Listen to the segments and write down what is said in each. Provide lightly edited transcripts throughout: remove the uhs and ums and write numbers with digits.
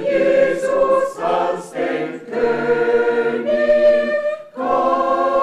Jesus als den König kommen.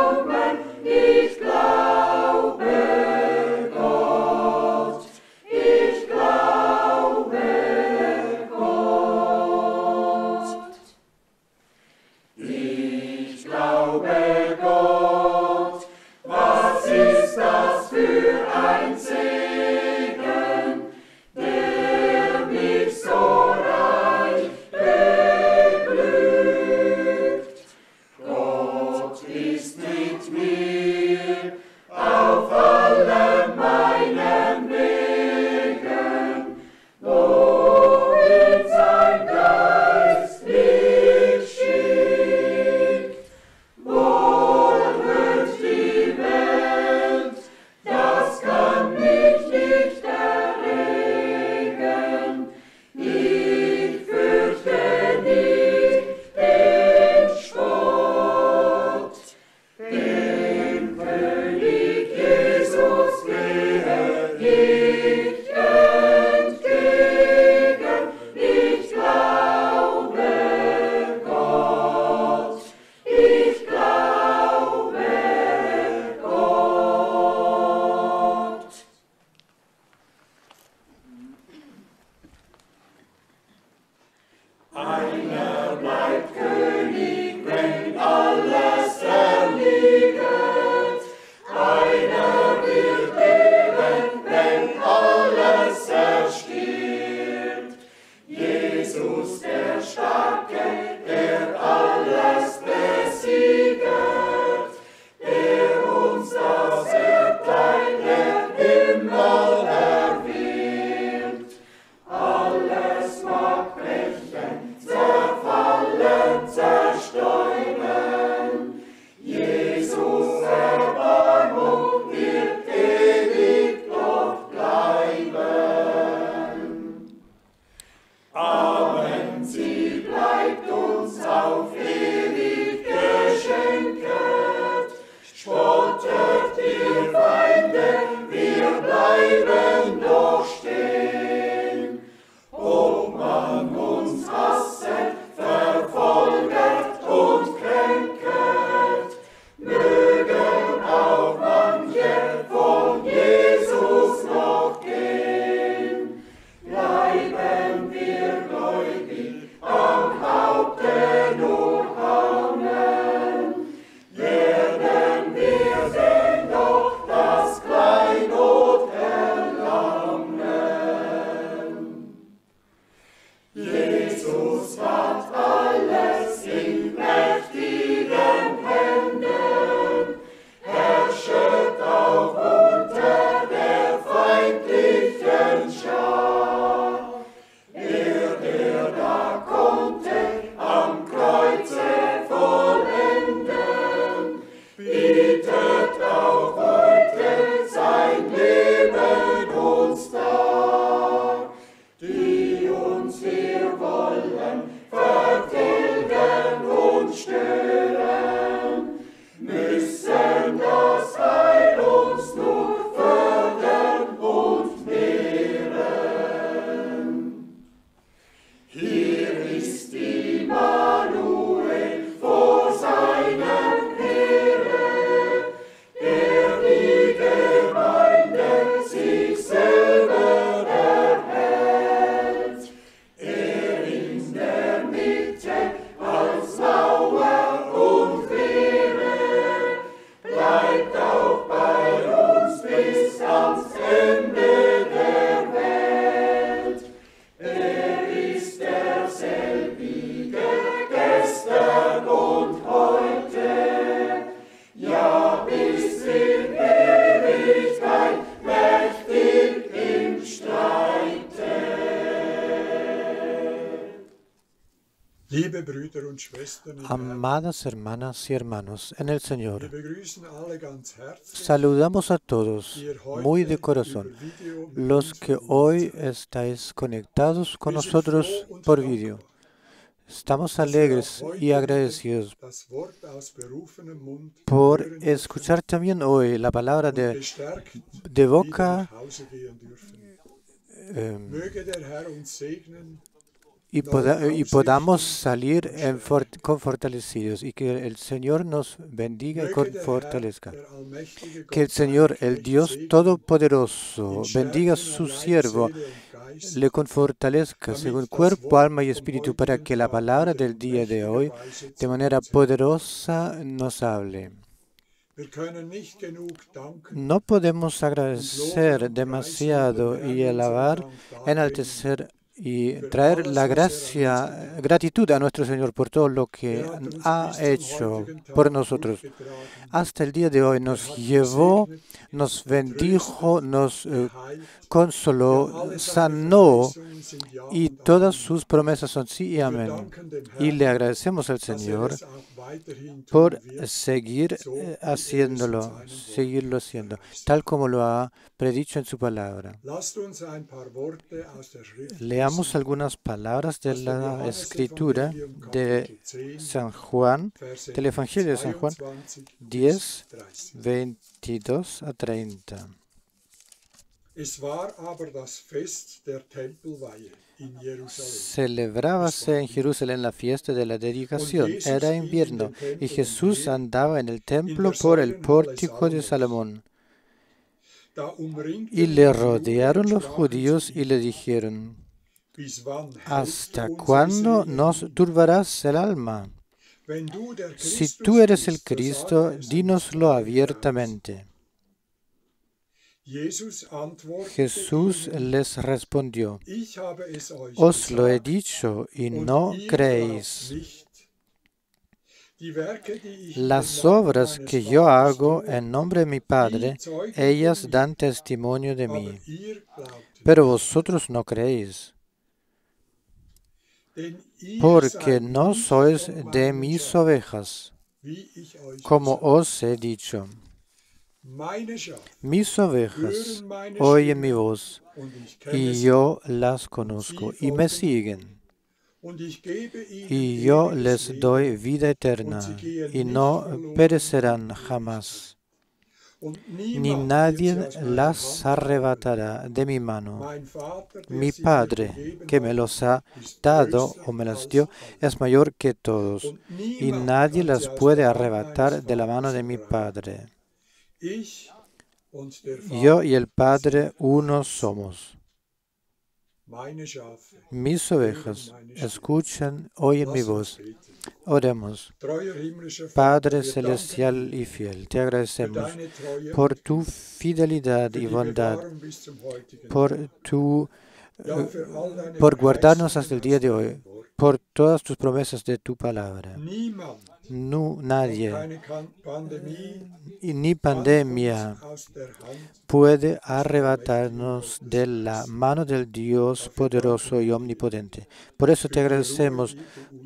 Amadas hermanas y hermanos en el Señor, saludamos a todos muy de corazón, los que hoy estáis conectados con nosotros por vídeo. Estamos alegres y agradecidos por escuchar también hoy la palabra de boca y podamos salir con fortalecidos y que el Señor nos bendiga y fortalezca. Que el Señor, el Dios Todopoderoso, bendiga a su siervo, le fortalezca según cuerpo, alma y espíritu para que la palabra del día de hoy de manera poderosa nos hable. No podemos agradecer demasiado y alabar, enaltecer y traer la gratitud a nuestro Señor por todo lo que ha hecho por nosotros. Hasta el día de hoy nos llevó, nos bendijo, nos consoló, sanó, y todas sus promesas son sí y amén. Y le agradecemos al Señor por seguirlo haciendo, tal como lo ha predicho en su palabra. Leamos algunas palabras de la Escritura de San Juan, del Evangelio de San Juan 10, 22 a 30. Celebrábase en Jerusalén la fiesta de la dedicación. Era invierno y Jesús andaba en el templo por el pórtico de Salomón. Y le rodearon los judíos y le dijeron: ¿hasta cuándo nos turbarás el alma? Si tú eres el Cristo, dínoslo abiertamente. Jesús les respondió: os lo he dicho y no creéis. Las obras que yo hago en nombre de mi Padre, ellas dan testimonio de mí, pero vosotros no creéis, porque no sois de mis ovejas, como os he dicho. Mis ovejas oyen mi voz, y yo las conozco, y me siguen. Y yo les doy vida eterna, y no perecerán jamás, ni nadie las arrebatará de mi mano. Mi Padre, que me los ha dado o me las dio, es mayor que todos, y nadie las puede arrebatar de la mano de mi Padre. Yo y el Padre uno somos. Mis ovejas escuchan, oyen mi voz. Oremos. Padre celestial y fiel, te agradecemos por tu fidelidad y bondad, por guardarnos hasta el día de hoy, por todas tus promesas de tu palabra. Nadie, ni pandemia, puede arrebatarnos de la mano del Dios poderoso y omnipotente. Por eso te agradecemos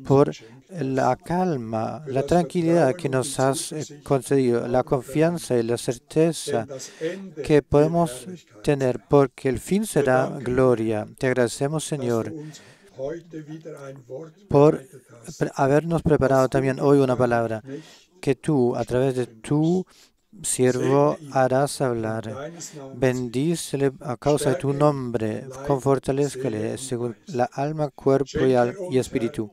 por la calma, la tranquilidad que nos has concedido, la confianza y la certeza que podemos tener, porque el fin será gloria. Te agradecemos, Señor, por habernos preparado también hoy una palabra que tú, a través de tu siervo, harás hablar. Bendícele a causa de tu nombre, confortalézcale según la alma, cuerpo y espíritu.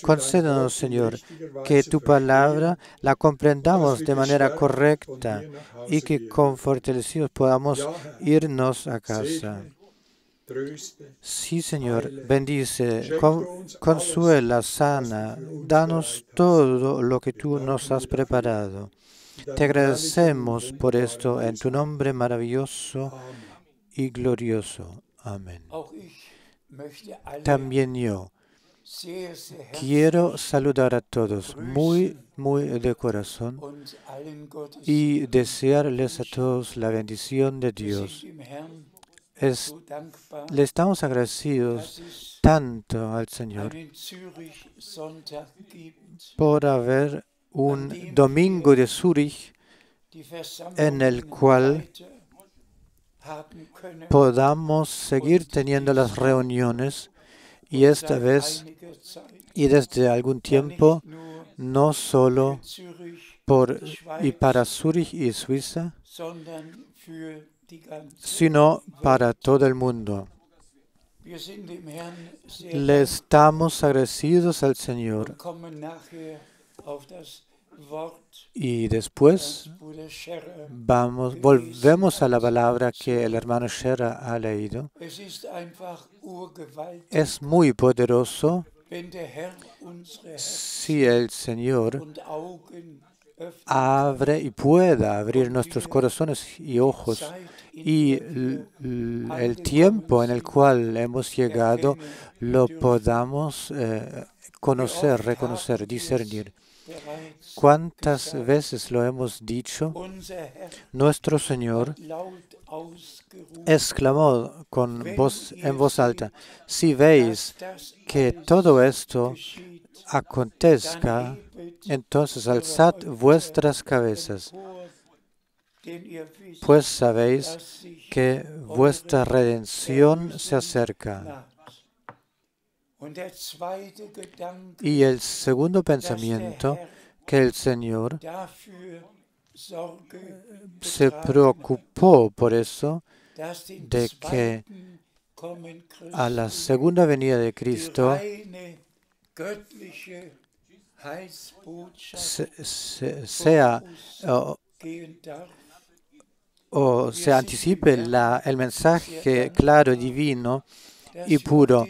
Concédanos, Señor, que tu palabra la comprendamos de manera correcta y que con fortalecidos podamos irnos a casa. Sí, Señor, bendice, consuela, sana, danos todo lo que tú nos has preparado. Te agradecemos por esto en tu nombre maravilloso y glorioso. Amén. También yo quiero saludar a todos muy, muy de corazón y desearles a todos la bendición de Dios. le estamos agradecidos tanto al Señor por haber un domingo de Zúrich en el cual podamos seguir teniendo las reuniones y esta vez y desde algún tiempo no solo para Zúrich y Suiza, sino para todo el mundo. Le estamos agradecidos al Señor y después volvemos a la palabra que el hermano Scherer ha leído. Es muy poderoso si el Señor abre y pueda abrir nuestros corazones y ojos y el tiempo en el cual hemos llegado lo podamos conocer, reconocer, discernir. ¿Cuántas veces lo hemos dicho? Nuestro Señor exclamó en voz alta: si veis que todo esto acontezca, entonces alzad vuestras cabezas, pues sabéis que vuestra redención se acerca. Y el segundo pensamiento, que el Señor se preocupó por eso, de que a la segunda venida de Cristo se anticipe el mensaje claro, divino y puro.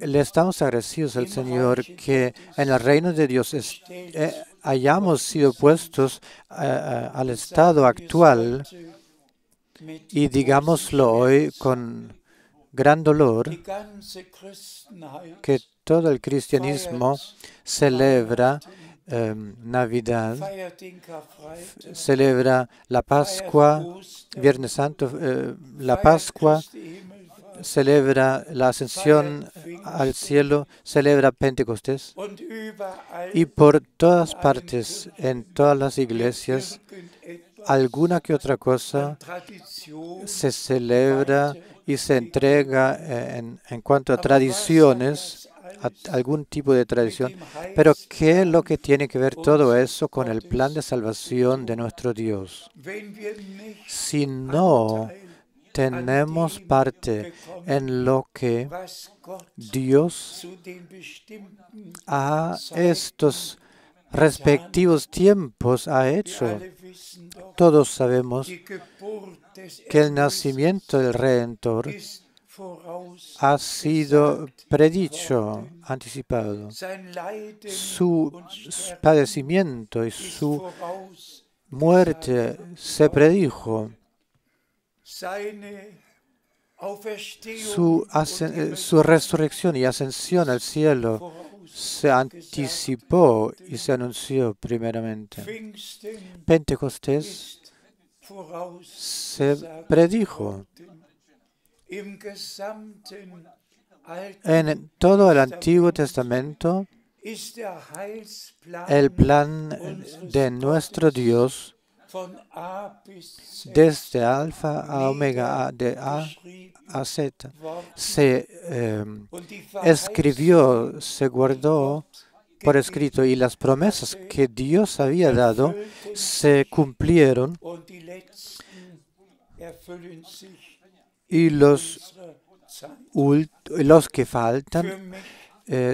Le estamos agradecidos al Señor que en el reino de Dios hayamos sido puestos al estado actual y digámoslo hoy con gran dolor, que todo el cristianismo celebra Navidad, celebra la Pascua, Viernes Santo, la Pascua, celebra la ascensión al cielo, celebra Pentecostés. Y por todas partes, en todas las iglesias, alguna que otra cosa se celebra y se entrega en cuanto a tradiciones, algún tipo de tradición. Pero ¿qué es lo que tiene que ver todo eso con el plan de salvación de nuestro Dios? Si no tenemos parte en lo que Dios a estos respectivos tiempos ha hecho. Todos sabemos que el nacimiento del Redentor ha sido predicho, anticipado. Su padecimiento y su muerte se predijo. Su resurrección y ascensión al cielo se anticipó y se anunció primeramente. Pentecostés se predijo. En todo el Antiguo Testamento, el plan de nuestro Dios, desde Alfa a Omega, de A a Z, se escribió, se guardó por escrito, y las promesas que Dios había dado se cumplieron, y los que faltan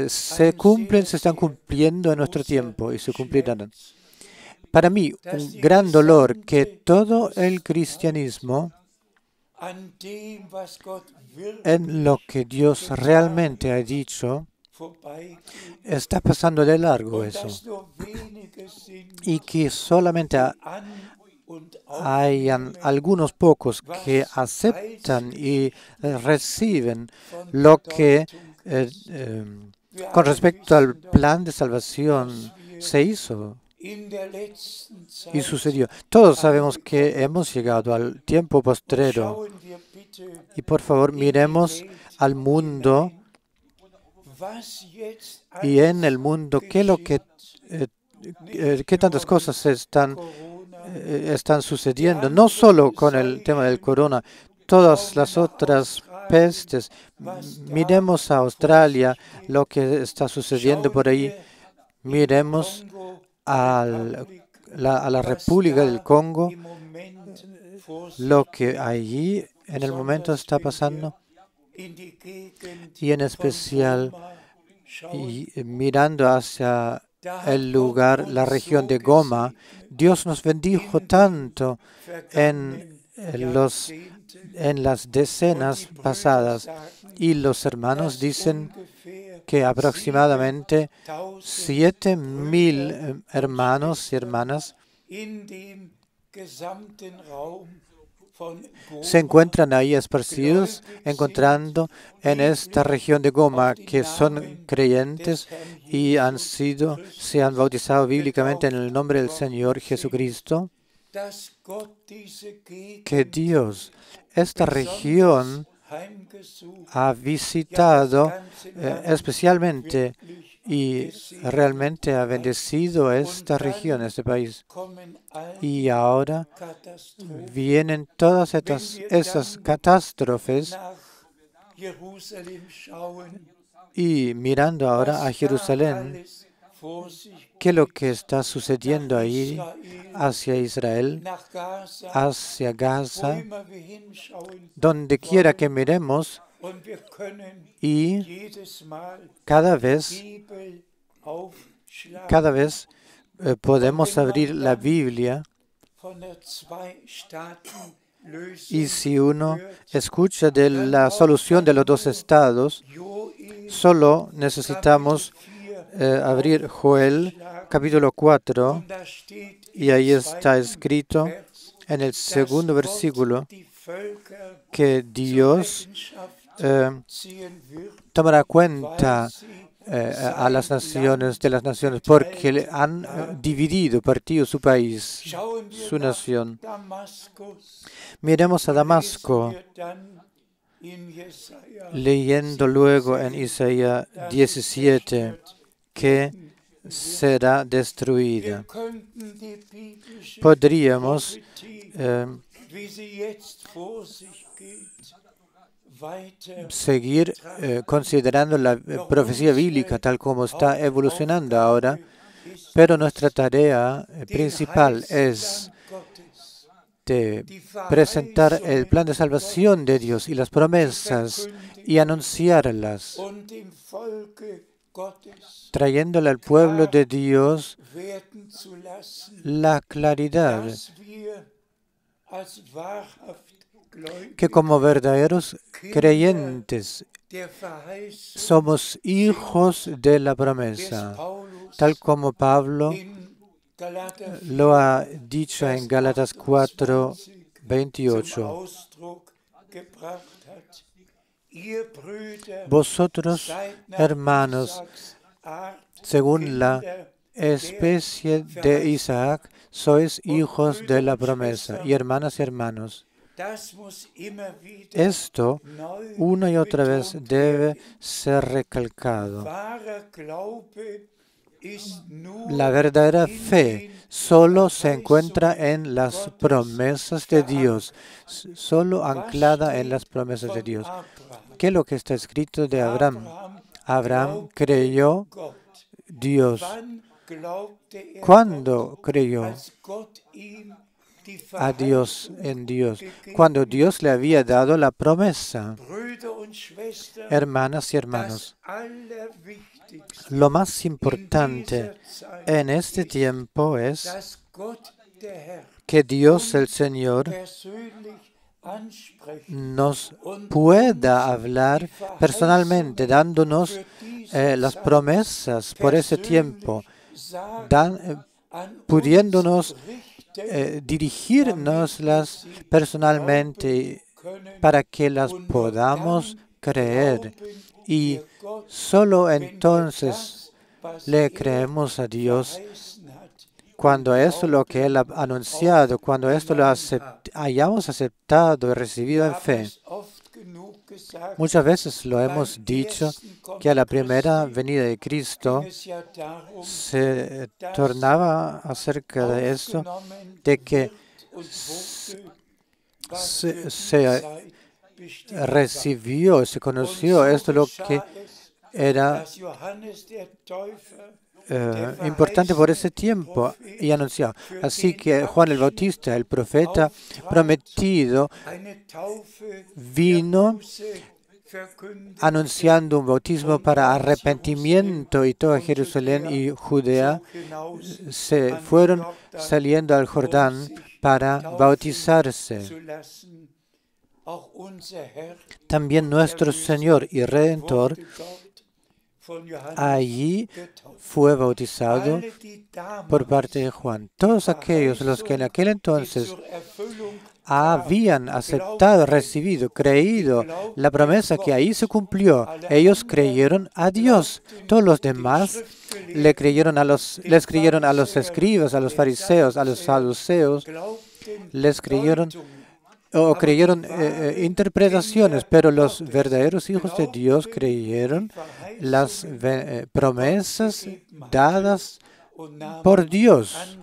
se están cumpliendo en nuestro tiempo y se cumplirán. Para mí, un gran dolor que todo el cristianismo, en lo que Dios realmente ha dicho, está pasando de largo eso. Y que solamente hayan algunos pocos que aceptan y reciben lo que con respecto al plan de salvación se hizo. Y sucedió. Todos sabemos que hemos llegado al tiempo postrero. Y por favor, miremos al mundo y en el mundo qué tantas cosas están sucediendo, no solo con el tema del corona, todas las otras pestes. Miremos a Australia, lo que está sucediendo por ahí. Miremos a la República del Congo, lo que allí en el momento está pasando, y en especial mirando hacia el lugar, la región de Goma. Dios nos bendijo tanto en las decenas pasadas, y los hermanos dicen que aproximadamente 7.000 hermanos y hermanas se encuentran ahí esparcidos, encontrando en esta región de Goma, que son creyentes y se han bautizado bíblicamente en el nombre del Señor Jesucristo. Que Dios esta región ha visitado especialmente, y realmente ha bendecido esta región, este país. Y ahora vienen todas esas catástrofes, y mirando ahora a Jerusalén, ¿qué es lo que está sucediendo ahí hacia Israel, hacia Gaza, donde quiera que miremos? Y cada vez podemos abrir la Biblia, y si uno escucha de la solución de los dos estados, solo necesitamos abrir Joel capítulo 4, y ahí está escrito en el segundo versículo que Dios tomará cuenta a las naciones de las naciones, porque le han dividido, partido su país, su nación. Miremos a Damasco, leyendo luego en Isaías 17 que será destruida. Podríamos seguir considerando la profecía bíblica tal como está evolucionando ahora, pero nuestra tarea principal es de presentar el plan de salvación de Dios y las promesas y anunciarlas, trayéndole al pueblo de Dios la claridad que como verdaderos creyentes somos hijos de la promesa, tal como Pablo lo ha dicho en Gálatas 4:28. Vosotros, hermanos, según la especie de Isaac, sois hijos de la promesa. Y hermanas y hermanos, esto una y otra vez debe ser recalcado. La verdadera fe solo se encuentra en las promesas de Dios, solo anclada en las promesas de Dios. ¿Qué es lo que está escrito de Abraham? Abraham creyó Dios. ¿Cuándo creyó a Dios en Dios? Cuando Dios le había dado la promesa. Hermanas y hermanos, lo más importante en este tiempo es que Dios el Señor nos pueda hablar personalmente, dándonos las promesas por ese tiempo, pudiéndonos dirigirnoslas personalmente para que las podamos creer. Y solo entonces le creemos a Dios cuando esto lo que Él ha anunciado, cuando esto lo hayamos aceptado y recibido en fe. Muchas veces lo hemos dicho que a la primera venida de Cristo se tornaba acerca de esto, de que se recibió, se conoció esto lo que era importante por ese tiempo y anunció. Así que Juan el Bautista, el profeta prometido, vino anunciando un bautismo para arrepentimiento, y toda Jerusalén y Judea se fueron saliendo al Jordán para bautizarse. También nuestro Señor y Redentor allí fue bautizado por parte de Juan. Todos aquellos los que en aquel entonces habían aceptado, recibido, creído la promesa que ahí se cumplió, ellos creyeron a Dios. Todos los demás les creyeron a los escribas, a los fariseos, a los saduceos, les creyeron interpretaciones, pero los verdaderos hijos de Dios creyeron las promesas dadas por Dios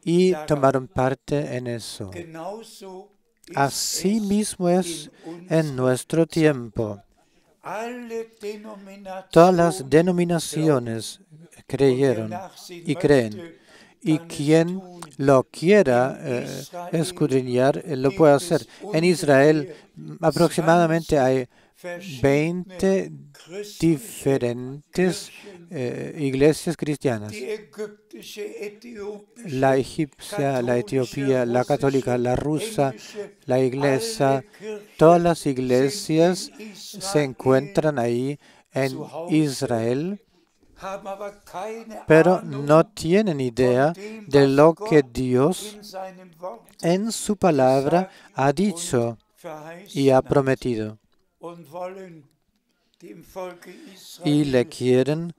y tomaron parte en eso. Así mismo es en nuestro tiempo. Todas las denominaciones creyeron y creen. Y quien lo quiera escudriñar, lo puede hacer. En Israel aproximadamente hay 20 diferentes iglesias cristianas. La egipcia, la etiopía, la católica, la rusa, la inglesa, todas las iglesias se encuentran ahí en Israel, pero no tienen idea de lo que Dios en su palabra ha dicho y ha prometido. Y le quieren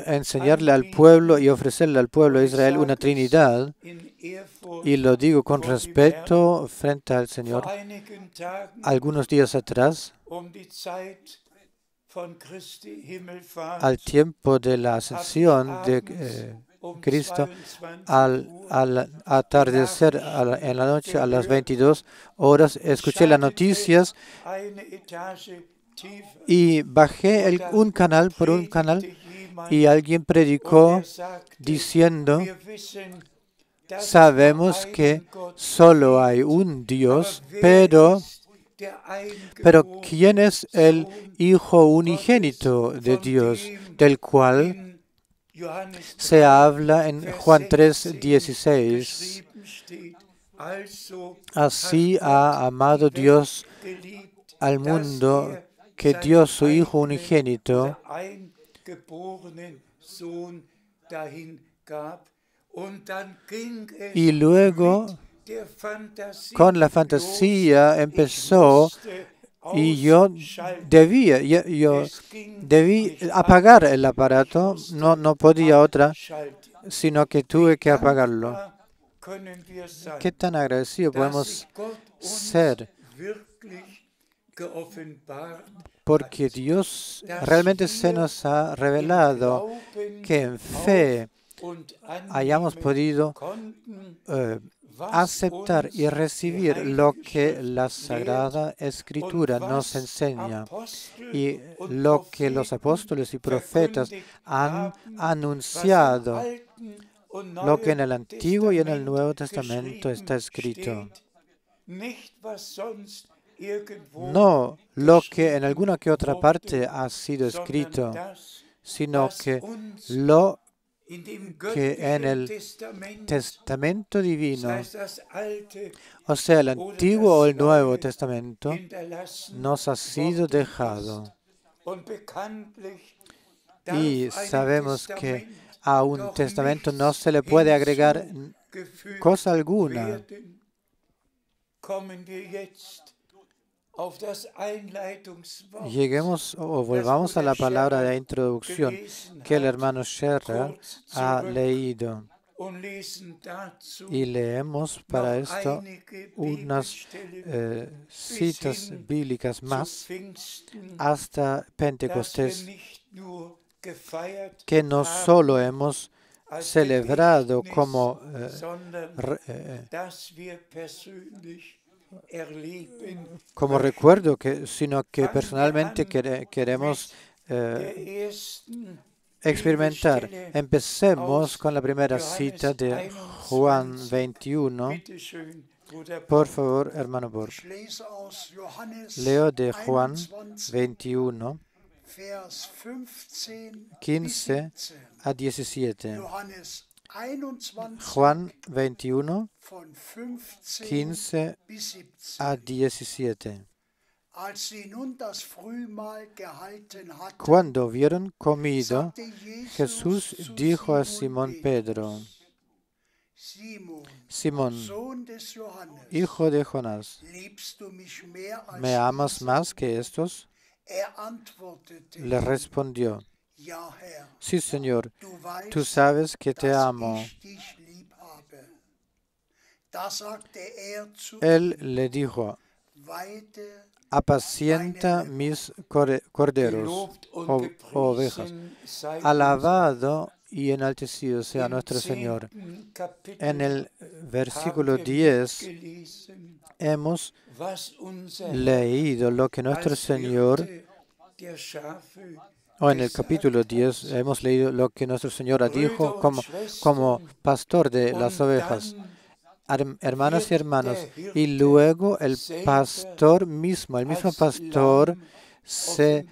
enseñarle al pueblo y ofrecerle al pueblo de Israel una Trinidad, y lo digo con respeto frente al Señor. Algunos días atrás, al tiempo de la ascensión de Cristo, al atardecer en la noche, a las 22 horas, escuché las noticias y bajé un canal por un canal, y alguien predicó diciendo: sabemos que solo hay un Dios, pero ¿quién es el Hijo unigénito de Dios, del cual se habla en Juan 3:16? Así ha amado Dios al mundo, que dio su Hijo unigénito. Y luego, con la fantasía empezó, y yo debí apagar el aparato. No podía otra, sino que tuve que apagarlo. ¿Qué tan agradecidos podemos ser? Porque Dios realmente se nos ha revelado que en fe hayamos podido aceptar y recibir lo que la Sagrada Escritura nos enseña, y lo que los apóstoles y profetas han anunciado, lo que en el Antiguo y en el Nuevo Testamento está escrito. No lo que en alguna que otra parte ha sido escrito, sino que lo que en el Testamento divino, o sea, el Antiguo o el Nuevo Testamento, nos ha sido dejado. Y sabemos que a un testamento no se le puede agregar cosa alguna. lleguemos o volvamos a la palabra de introducción que el hermano Scherer ha leído. Y leemos para esto unas citas bíblicas más hasta Pentecostés, que no solo hemos celebrado como recuerdo, sino que personalmente queremos experimentar. Empecemos con la primera cita de Juan 21. Por favor, hermano Borg. Leo de Juan 21, 15 a 17. Juan 21, 15 a 17. Cuando hubieron comido, Jesús dijo a Simón Pedro: Simón, hijo de Jonás, ¿me amas más que estos? Le respondió: Sí, Señor, tú sabes que te amo. Él le dijo: apacienta mis corderos o ovejas. Alabado y enaltecido sea nuestro Señor. En el versículo 10 hemos leído lo que nuestro Señor, o en el capítulo 10 hemos leído lo que nuestro Señor dijo como pastor de las ovejas. Hermanos y hermanos, y luego el pastor mismo, el mismo pastor se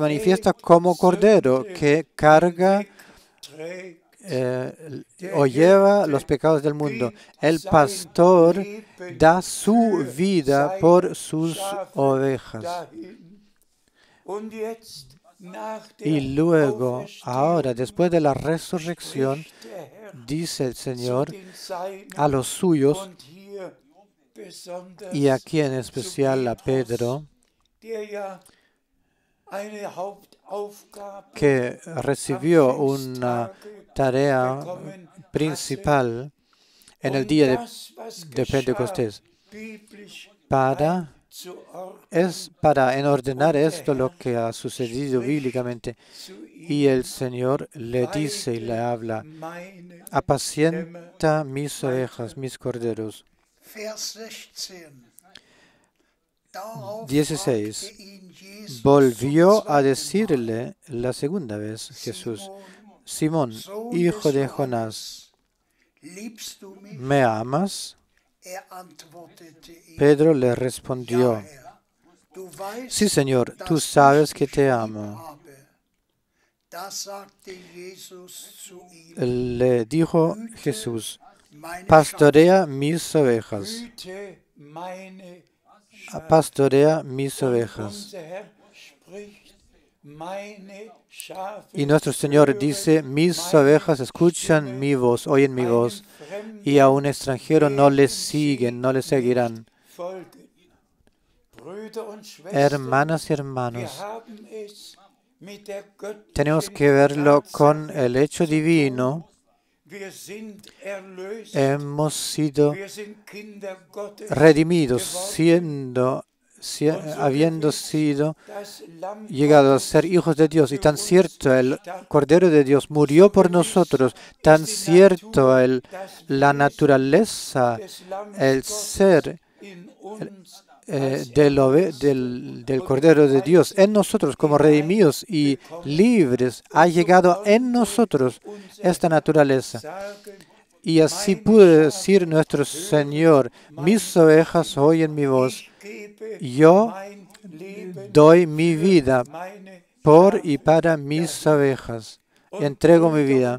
manifiesta como cordero que carga o lleva los pecados del mundo. El pastor da su vida por sus ovejas. Y luego, ahora, después de la resurrección, dice el Señor a los suyos, y aquí en especial a Pedro, que recibió una tarea principal en el día de Pentecostés, para ordenar esto lo que ha sucedido bíblicamente. Y el Señor le dice y le habla: apacienta mis ovejas, mis corderos. 16. Volvió a decirle la segunda vez Jesús: Simón, hijo de Jonás, ¿me amas? Pedro le respondió: Sí, Señor, tú sabes que te amo. Le dijo Jesús: pastorea mis ovejas. Pastorea mis ovejas. Y nuestro Señor dice: mis ovejas escuchan mi voz, oyen mi voz, y a un extranjero no les siguen, no les seguirán. Hermanas y hermanos, tenemos que verlo con el hecho divino. Hemos sido redimidos, habiendo sido llegado a ser hijos de Dios. Y tan cierto el Cordero de Dios murió por nosotros, tan cierto la naturaleza, el ser del Cordero de Dios en nosotros como redimidos y libres, ha llegado en nosotros esta naturaleza. Y así pudo decir nuestro Señor: mis ovejas oyen mi voz, yo doy mi vida por y para mis ovejas, entrego mi vida.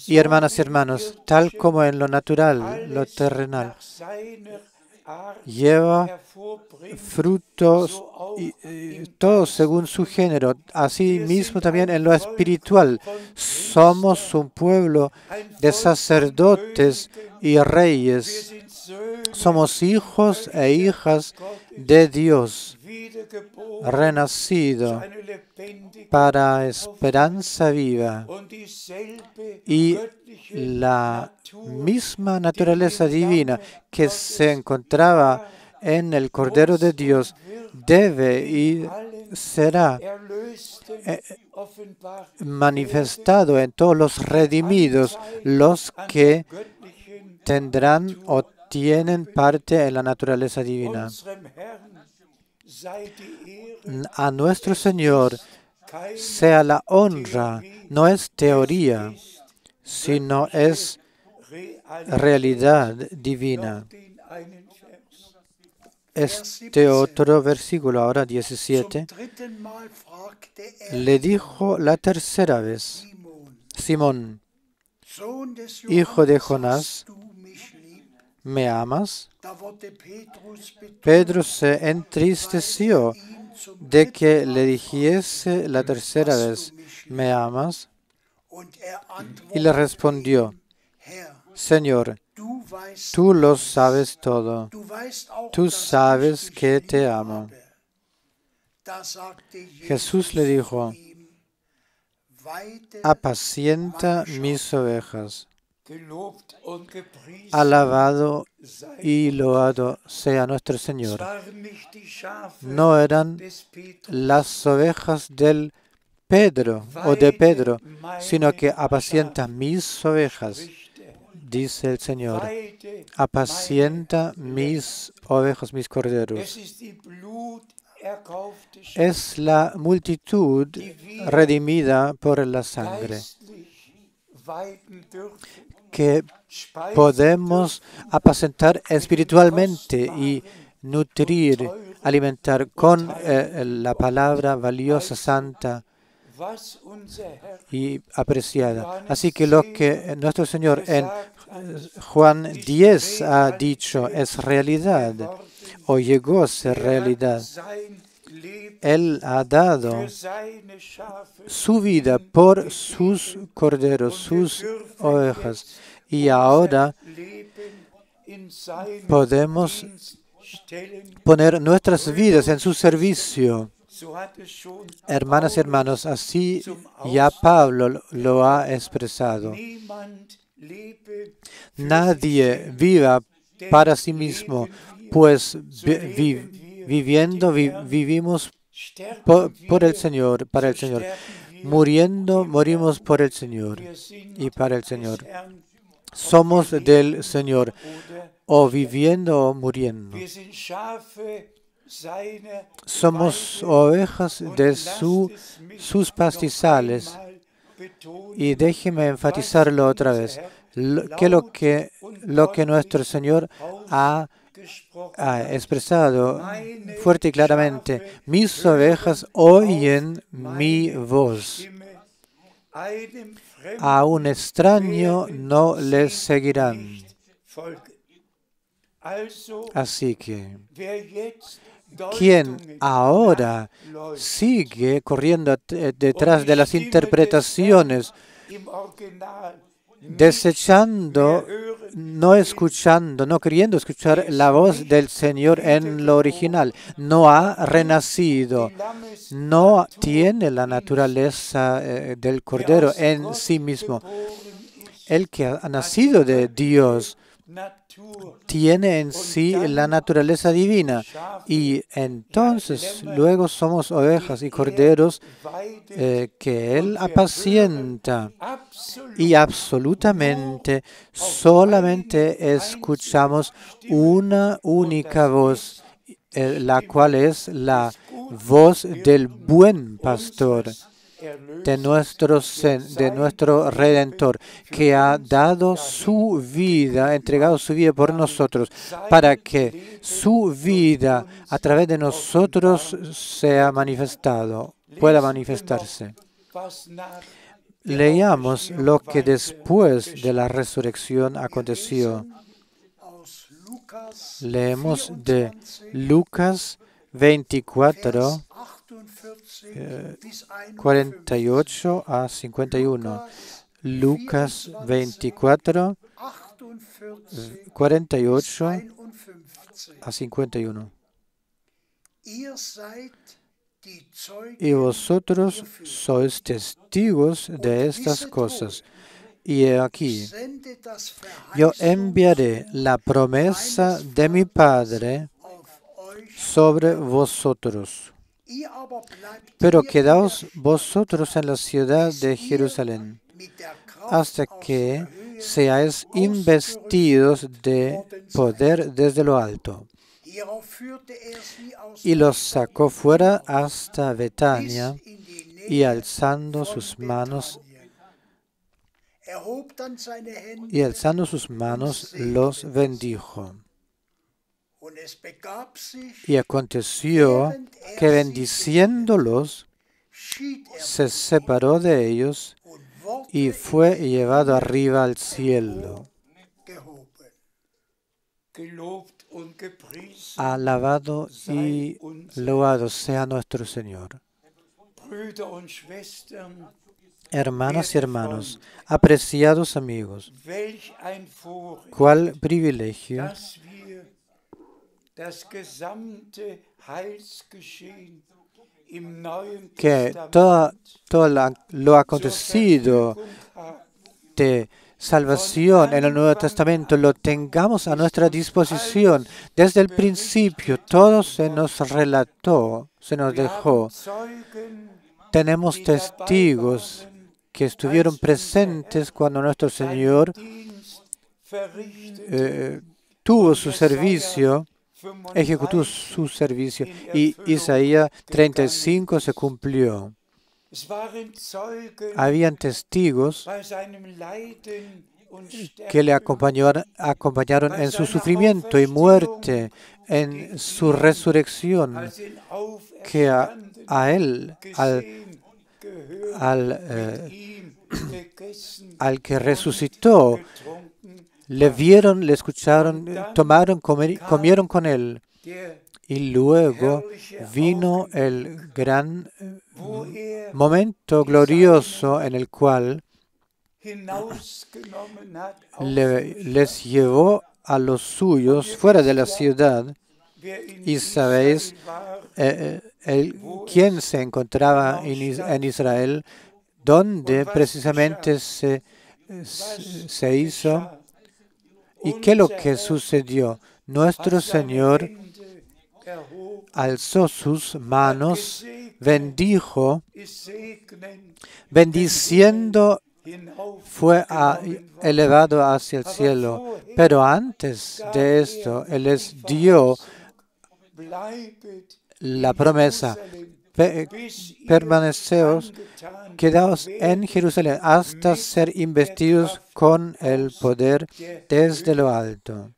Y hermanas y hermanos, tal como en lo natural, lo terrenal, lleva frutos, todos según su género. Así mismo también en lo espiritual. Somos un pueblo de sacerdotes y reyes. Somos hijos e hijas de Dios, renacido para esperanza viva, y la misma naturaleza divina que se encontraba en el Cordero de Dios debe y será manifestado en todos los redimidos, los que tendrán o tienen parte en la naturaleza divina. A nuestro Señor sea la honra, no es teoría, sino es realidad divina. Este otro versículo, ahora 17, le dijo la tercera vez: Simón, hijo de Jonás, ¿me amas? Pedro se entristeció de que le dijese la tercera vez: ¿me amas? Y le respondió: Señor, tú lo sabes todo. Tú sabes que te amo. Jesús le dijo: apacienta mis ovejas. Alabado y loado sea nuestro Señor. No eran las ovejas del Pedro o de Pedro, sino que apacienta mis ovejas, dice el Señor. Apacienta mis ovejas, mis corderos. Es la multitud redimida por la sangre que podemos apacentar espiritualmente y nutrir, alimentar con la palabra valiosa, santa y apreciada. Así que lo que nuestro Señor en Juan 10 ha dicho es realidad, o llegó a ser realidad. Él ha dado su vida por sus corderos, sus ovejas, y ahora podemos poner nuestras vidas en su servicio. Hermanas y hermanos, así ya Pablo lo ha expresado. Nadie viva para sí mismo, pues viviendo vivimos por el Señor, para el Señor. Muriendo, morimos por el Señor y para el Señor. Somos del Señor, o viviendo o muriendo. Somos ovejas de sus pastizales. Y déjeme enfatizarlo otra vez, lo que nuestro Señor ha expresado fuerte y claramente: mis ovejas oyen mi voz. A un extraño no les seguirán. Así que quien ahora sigue corriendo detrás de las interpretaciones, desechando, no escuchando, no queriendo escuchar la voz del Señor en lo original, no ha renacido, no tiene la naturaleza del Cordero en sí mismo. El que ha nacido de Dios tiene en sí la naturaleza divina, y entonces luego somos ovejas y corderos que Él apacienta, y absolutamente solamente escuchamos una única voz, la cual es la voz del buen pastor, de nuestro Redentor, que ha dado su vida, entregado su vida por nosotros, para que su vida a través de nosotros sea manifestado, pueda manifestarse. Leamos lo que después de la resurrección aconteció. Leemos de Lucas 24, 48 a 51. Lucas 24, 48 a 51. Y vosotros sois testigos de estas cosas. Y he aquí, yo enviaré la promesa de mi Padre sobre vosotros. Pero quedaos vosotros en la ciudad de Jerusalén, hasta que seáis investidos de poder desde lo alto. Y los sacó fuera hasta Betania, y alzando sus manos, los bendijo. Y aconteció que bendiciéndolos, se separó de ellos y fue llevado arriba al cielo. Alabado y loado sea nuestro Señor. Hermanas y hermanos, apreciados amigos, cuál privilegio que todo lo acontecido de salvación en el Nuevo Testamento lo tengamos a nuestra disposición. Desde el principio todo se nos relató, se nos dejó. Tenemos testigos que estuvieron presentes cuando nuestro Señor tuvo su servicio, ejecutó su servicio, y Isaías 35 se cumplió. Habían testigos que le acompañaron en su sufrimiento y muerte, en su resurrección, que a él, al que resucitó, le vieron, le escucharon, comieron con él. Y luego vino el gran momento glorioso en el cual les llevó a los suyos fuera de la ciudad. Y sabéis quién se encontraba en Israel, donde precisamente se hizo. ¿Y qué es lo que sucedió? Nuestro Señor alzó sus manos, bendijo, bendiciendo, fue elevado hacia el cielo. Pero antes de esto, Él les dio la promesa: permaneceos, quedaos en Jerusalén hasta ser investidos con el poder desde lo alto.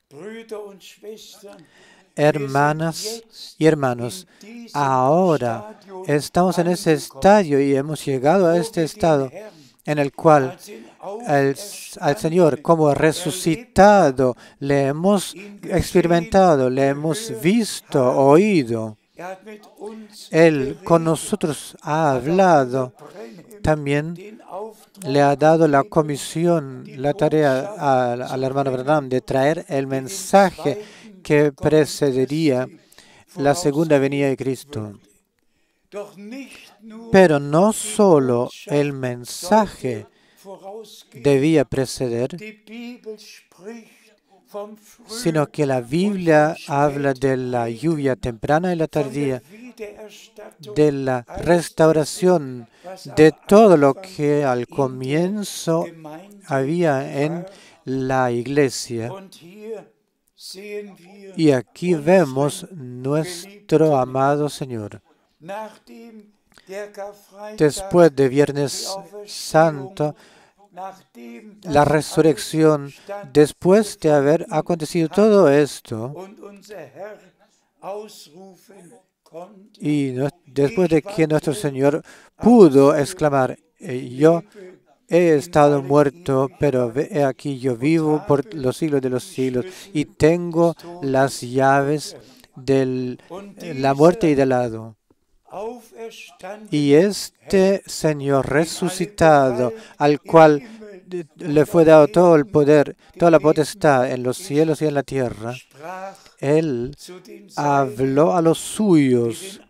Hermanas y hermanos, ahora estamos en ese estadio y hemos llegado a este estado en el cual al Señor como resucitado le hemos experimentado, le hemos visto, oído. Él con nosotros ha hablado. También le ha dado la comisión, la tarea al hermano Branham de traer el mensaje que precedería la segunda venida de Cristo. Pero no solo el mensaje debía preceder, sino que la Biblia habla de la lluvia temprana y la tardía, de la restauración de todo lo que al comienzo había en la iglesia. Y aquí vemos nuestro amado Señor. Después de Viernes Santo, la resurrección, después de haber acontecido todo esto, y después de que nuestro Señor pudo exclamar: yo he estado muerto, pero he aquí yo vivo por los siglos de los siglos y tengo las llaves de la muerte y del hado. Y este Señor resucitado, al cual le fue dado todo el poder, toda la potestad en los cielos y en la tierra, Él habló a los suyos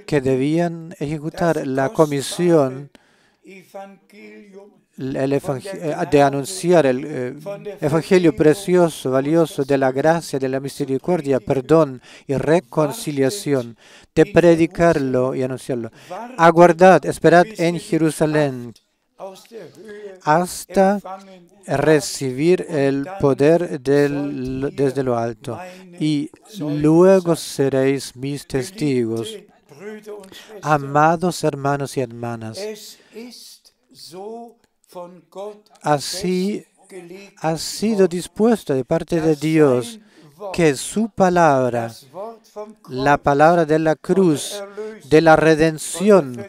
que debían ejecutar la comisión de anunciar el evangelio precioso, valioso de la gracia, de la misericordia, perdón y reconciliación, de predicarlo y anunciarlo. Aguardad, esperad en Jerusalén hasta recibir el poder desde lo alto, y luego seréis mis testigos. Amados hermanos y hermanas, así ha sido dispuesto de parte de Dios que su palabra, la palabra de la cruz, de la redención,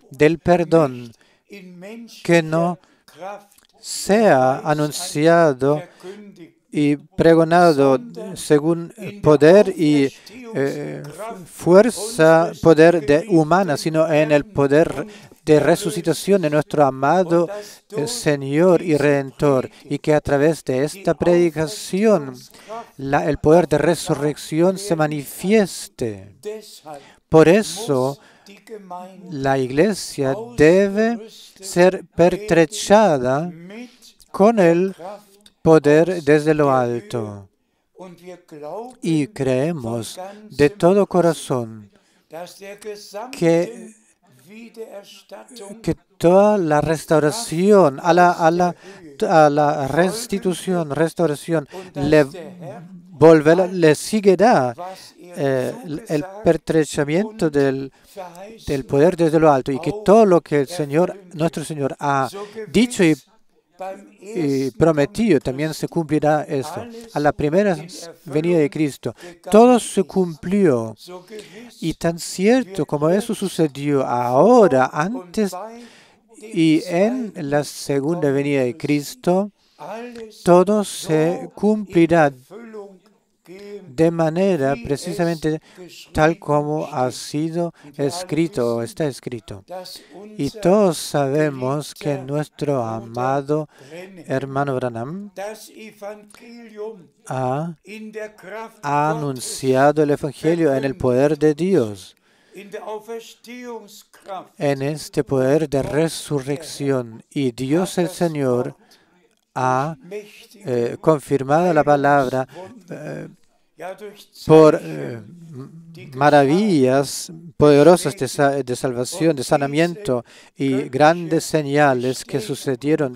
del perdón, que no sea anunciado y pregonado según poder y fuerza, poder humana, sino en el poder de resucitación de nuestro amado Señor y Redentor, y que a través de esta predicación el poder de resurrección se manifieste. Por eso, la iglesia debe ser pertrechada con el poder desde lo alto. Y creemos de todo corazón que toda la restauración, a la restauración, le seguirá el pertrechamiento del poder desde lo alto, y que todo lo que el Señor, nuestro Señor, ha dicho y prometido también se cumplirá esto. A la primera venida de Cristo, todo se cumplió. Y tan cierto como eso sucedió ahora, antes y en la segunda venida de Cristo, todo se cumplirá de manera precisamente tal como ha sido escrito o está escrito. Y todos sabemos que nuestro amado hermano Branham ha anunciado el Evangelio en el poder de Dios, en este poder de resurrección. Y Dios el Señor ha confirmado la palabra por maravillas poderosas de salvación, de sanamiento y grandes señales que sucedieron.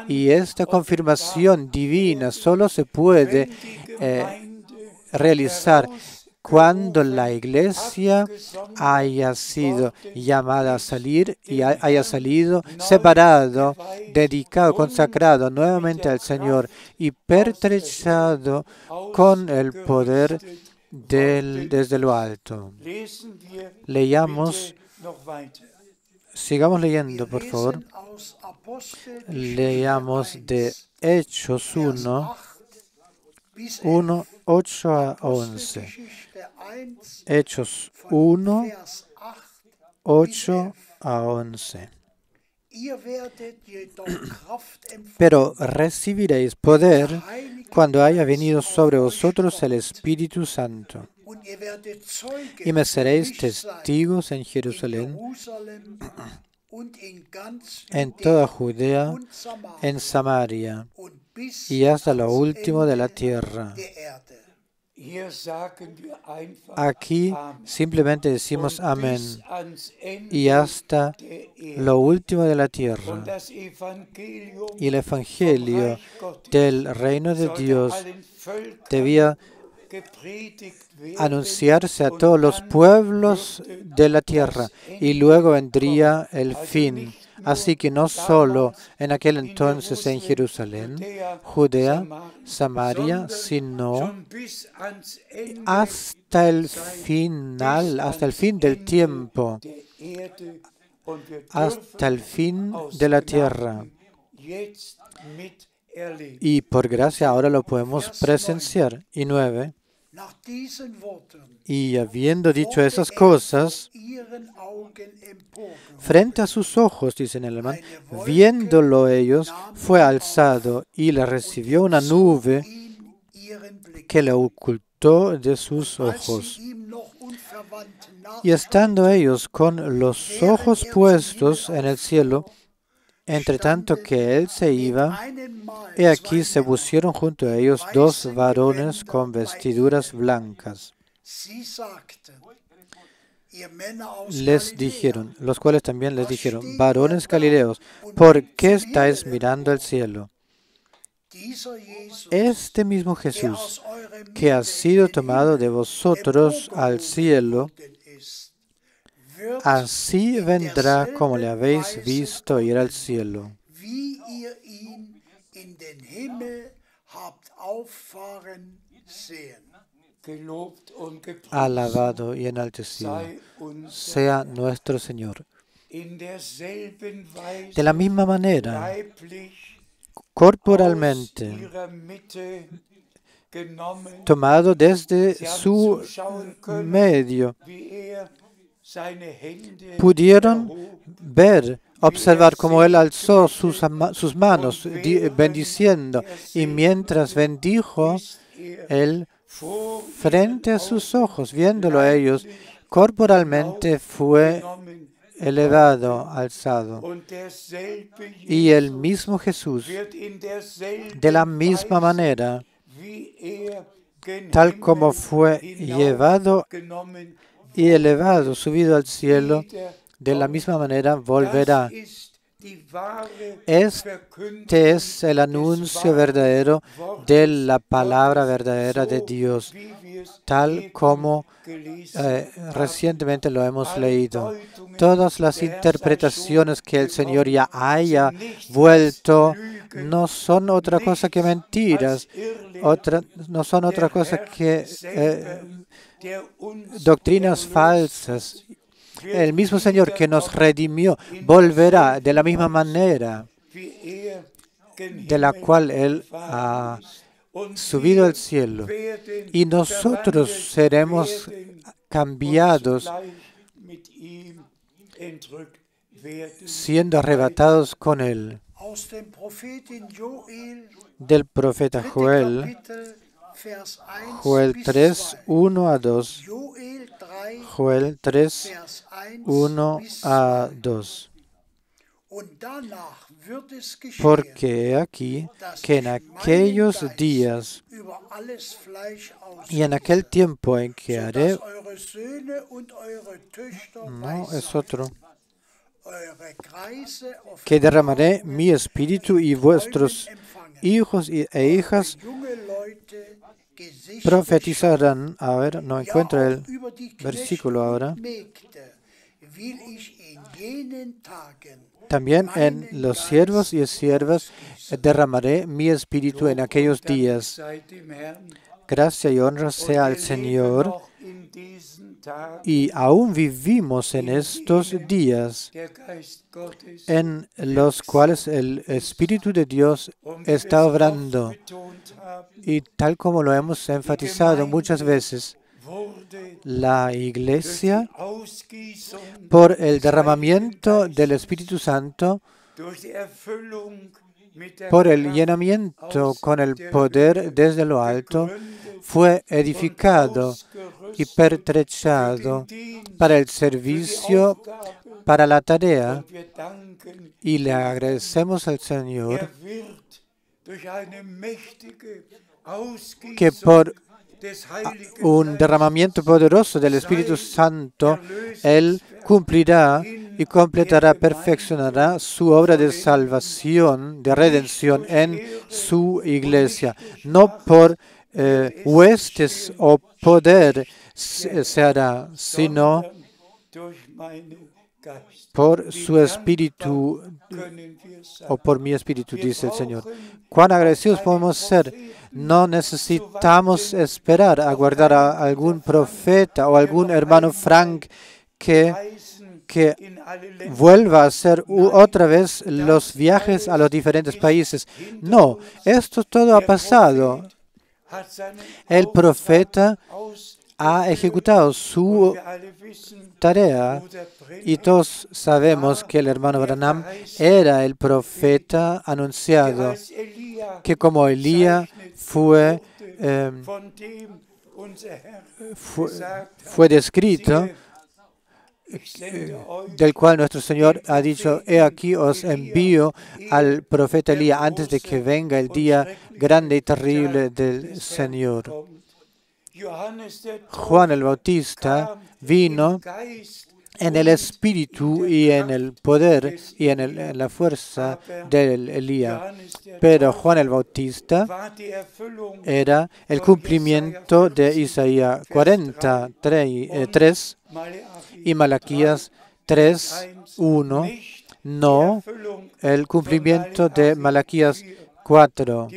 Y esta confirmación divina solo se puede realizar cuando la iglesia haya sido llamada a salir y haya salido separado, dedicado, consagrado nuevamente al Señor y pertrechado con el poder desde lo alto. Leamos, sigamos leyendo, por favor. Leamos de Hechos 1, 8 a 11. Hechos 1, 8 a 11. Pero recibiréis poder cuando haya venido sobre vosotros el Espíritu Santo, y me seréis testigos en Jerusalén, en toda Judea, en Samaria y hasta lo último de la tierra. Aquí simplemente decimos amén, y hasta lo último de la tierra. Y el Evangelio del reino de Dios debía anunciarse a todos los pueblos de la tierra, y luego vendría el fin. Así que no solo en aquel entonces en Jerusalén, Judea, Samaria, sino hasta el final, hasta el fin del tiempo, hasta el fin de la tierra. Y por gracia ahora lo podemos presenciar. Y 9. Y habiendo dicho esas cosas, frente a sus ojos, dice en alemán, viéndolo ellos, fue alzado y le recibió una nube que le ocultó de sus ojos. Y estando ellos con los ojos puestos en el cielo, entre tanto que él se iba, he aquí se pusieron junto a ellos dos varones con vestiduras blancas. Les dijeron, los cuales también les dijeron, varones galileos, ¿por qué estáis mirando al cielo? Este mismo Jesús, que ha sido tomado de vosotros al cielo, así vendrá como le habéis visto ir al cielo. Alabado y enaltecido sea nuestro Señor. De la misma manera, corporalmente, tomado desde su medio, pudieron ver, observar cómo él alzó sus manos bendiciendo, y mientras bendijo, él frente a sus ojos, viéndolo a ellos, corporalmente fue elevado, alzado. Y el mismo Jesús, de la misma manera, tal como fue llevado y elevado, subido al cielo, de la misma manera volverá. Este es el anuncio verdadero de la palabra verdadera de Dios, tal como recientemente lo hemos leído. Todas las interpretaciones que el Señor ya haya vuelto no son otra cosa que mentiras, no son otra cosa que doctrinas falsas. El mismo Señor que nos redimió volverá de la misma manera de la cual Él ha subido al cielo, y nosotros seremos cambiados, siendo arrebatados con Él. Del profeta Joel, Joel 3, 1 a 2. Joel 3, 1 a 2. Porque aquí, que en aquellos días y en aquel tiempo en que haré, no, es otro, que derramaré mi espíritu y vuestros hijos e hijas profetizarán. A ver, no encuentro el versículo ahora. También en los siervos y siervas derramaré mi espíritu en aquellos días. Gracia y honra sea al Señor. Y aún vivimos en estos días en los cuales el Espíritu de Dios está obrando. Y tal como lo hemos enfatizado muchas veces, la Iglesia, por el derramamiento del Espíritu Santo, por el llenamiento con el poder desde lo alto, fue edificado y pertrechado para el servicio, para la tarea, y le agradecemos al Señor que por un derramamiento poderoso del Espíritu Santo, Él cumplirá y completará, perfeccionará su obra de salvación, de redención en su iglesia. No por huestes o poder se hará, sino por su espíritu o por mi espíritu, dice el Señor. ¿Cuán agradecidos podemos ser? No necesitamos esperar a guardar a algún profeta o algún hermano Frank que vuelva a hacer otra vez los viajes a los diferentes países. No, esto todo ha pasado. El profeta ha ejecutado su tarea y todos sabemos que el hermano Branham era el profeta anunciado, que como Elías fue descrito, del cual nuestro Señor ha dicho: he aquí os envío al profeta Elías antes de que venga el día grande y terrible del Señor. Juan el Bautista vino en el espíritu y en el poder y en la fuerza de Elías. Pero Juan el Bautista era el cumplimiento de Isaías 43 y Malaquías 3:1, no el cumplimiento de Malaquías 4.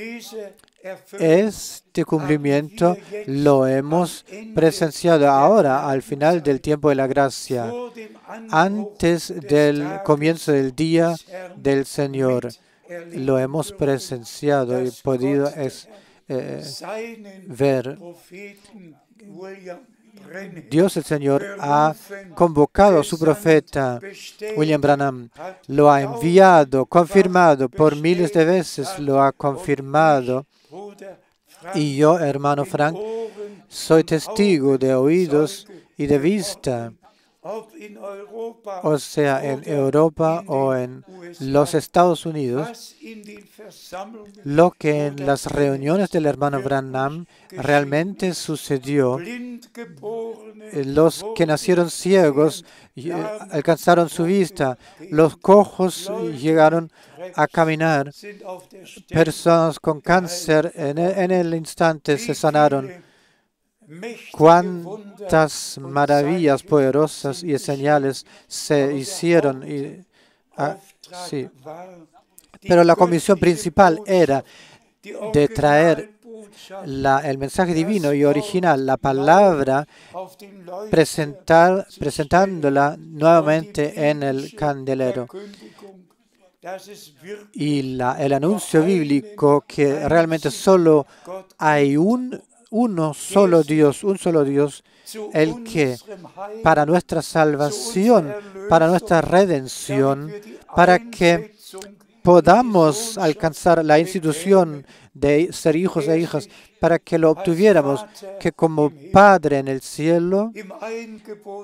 Este cumplimiento lo hemos presenciado ahora, al final del tiempo de la gracia, antes del comienzo del día del Señor. Lo hemos presenciado y podido ver. Dios el Señor ha convocado a su profeta William Branham, lo ha enviado, confirmado, por miles de veces lo ha confirmado. Y yo, hermano Frank, soy testigo de oídos y de vista, o sea, en Europa o en los Estados Unidos, lo que en las reuniones del hermano Branham realmente sucedió. Los que nacieron ciegos alcanzaron su vista, los cojos llegaron a caminar, personas con cáncer en el instante se sanaron. Cuántas maravillas poderosas y señales se hicieron. Sí. Pero la comisión principal era de traer el mensaje divino y original, la palabra, presentándola nuevamente en el candelero. Y el anuncio bíblico que realmente solo hay un solo Dios, el que para nuestra salvación, para nuestra redención, para que podamos alcanzar la institución de ser hijos e hijas, para que lo obtuviéramos, que como Padre en el cielo,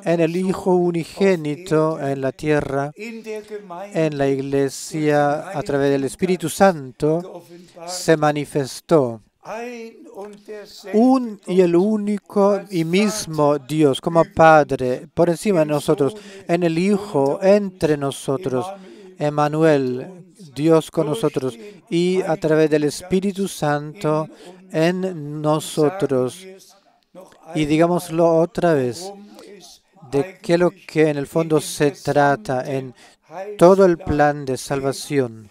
en el Hijo unigénito en la tierra, en la Iglesia, a través del Espíritu Santo, se manifestó. Un y el único y mismo Dios, como Padre, por encima de nosotros, en el Hijo, entre nosotros, Emmanuel, Dios con nosotros, y a través del Espíritu Santo en nosotros. Y digámoslo otra vez, de qué lo que en el fondo se trata en todo el plan de salvación.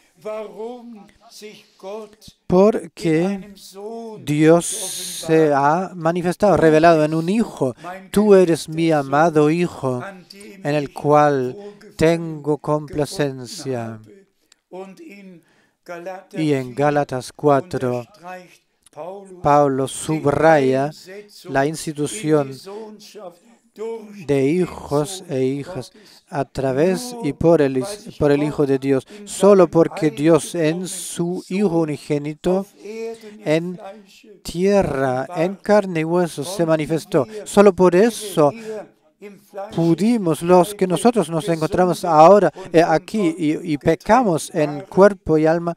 Porque Dios se ha manifestado, revelado en un Hijo. Tú eres mi amado Hijo, en el cual tengo complacencia. Y en Gálatas 4, Pablo subraya la institución de hijos e hijas a través y por el Hijo de Dios, solo porque Dios en su Hijo unigénito en tierra, en carne y hueso se manifestó. Solo por eso pudimos, los que nosotros nos encontramos ahora aquí y pecamos en cuerpo y alma,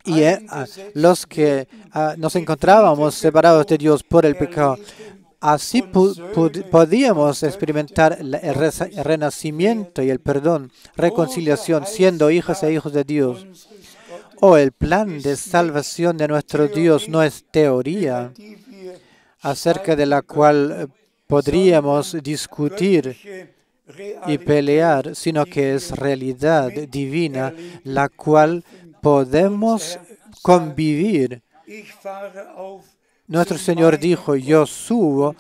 y los que nos encontrábamos separados de Dios por el pecado, así podíamos experimentar el renacimiento y el perdón, reconciliación, siendo hijas e hijos de Dios. El plan de salvación de nuestro Dios no es teoría acerca de la cual podríamos discutir y pelear, sino que es realidad divina, la cual podemos convivir. Nuestro Señor dijo: yo subo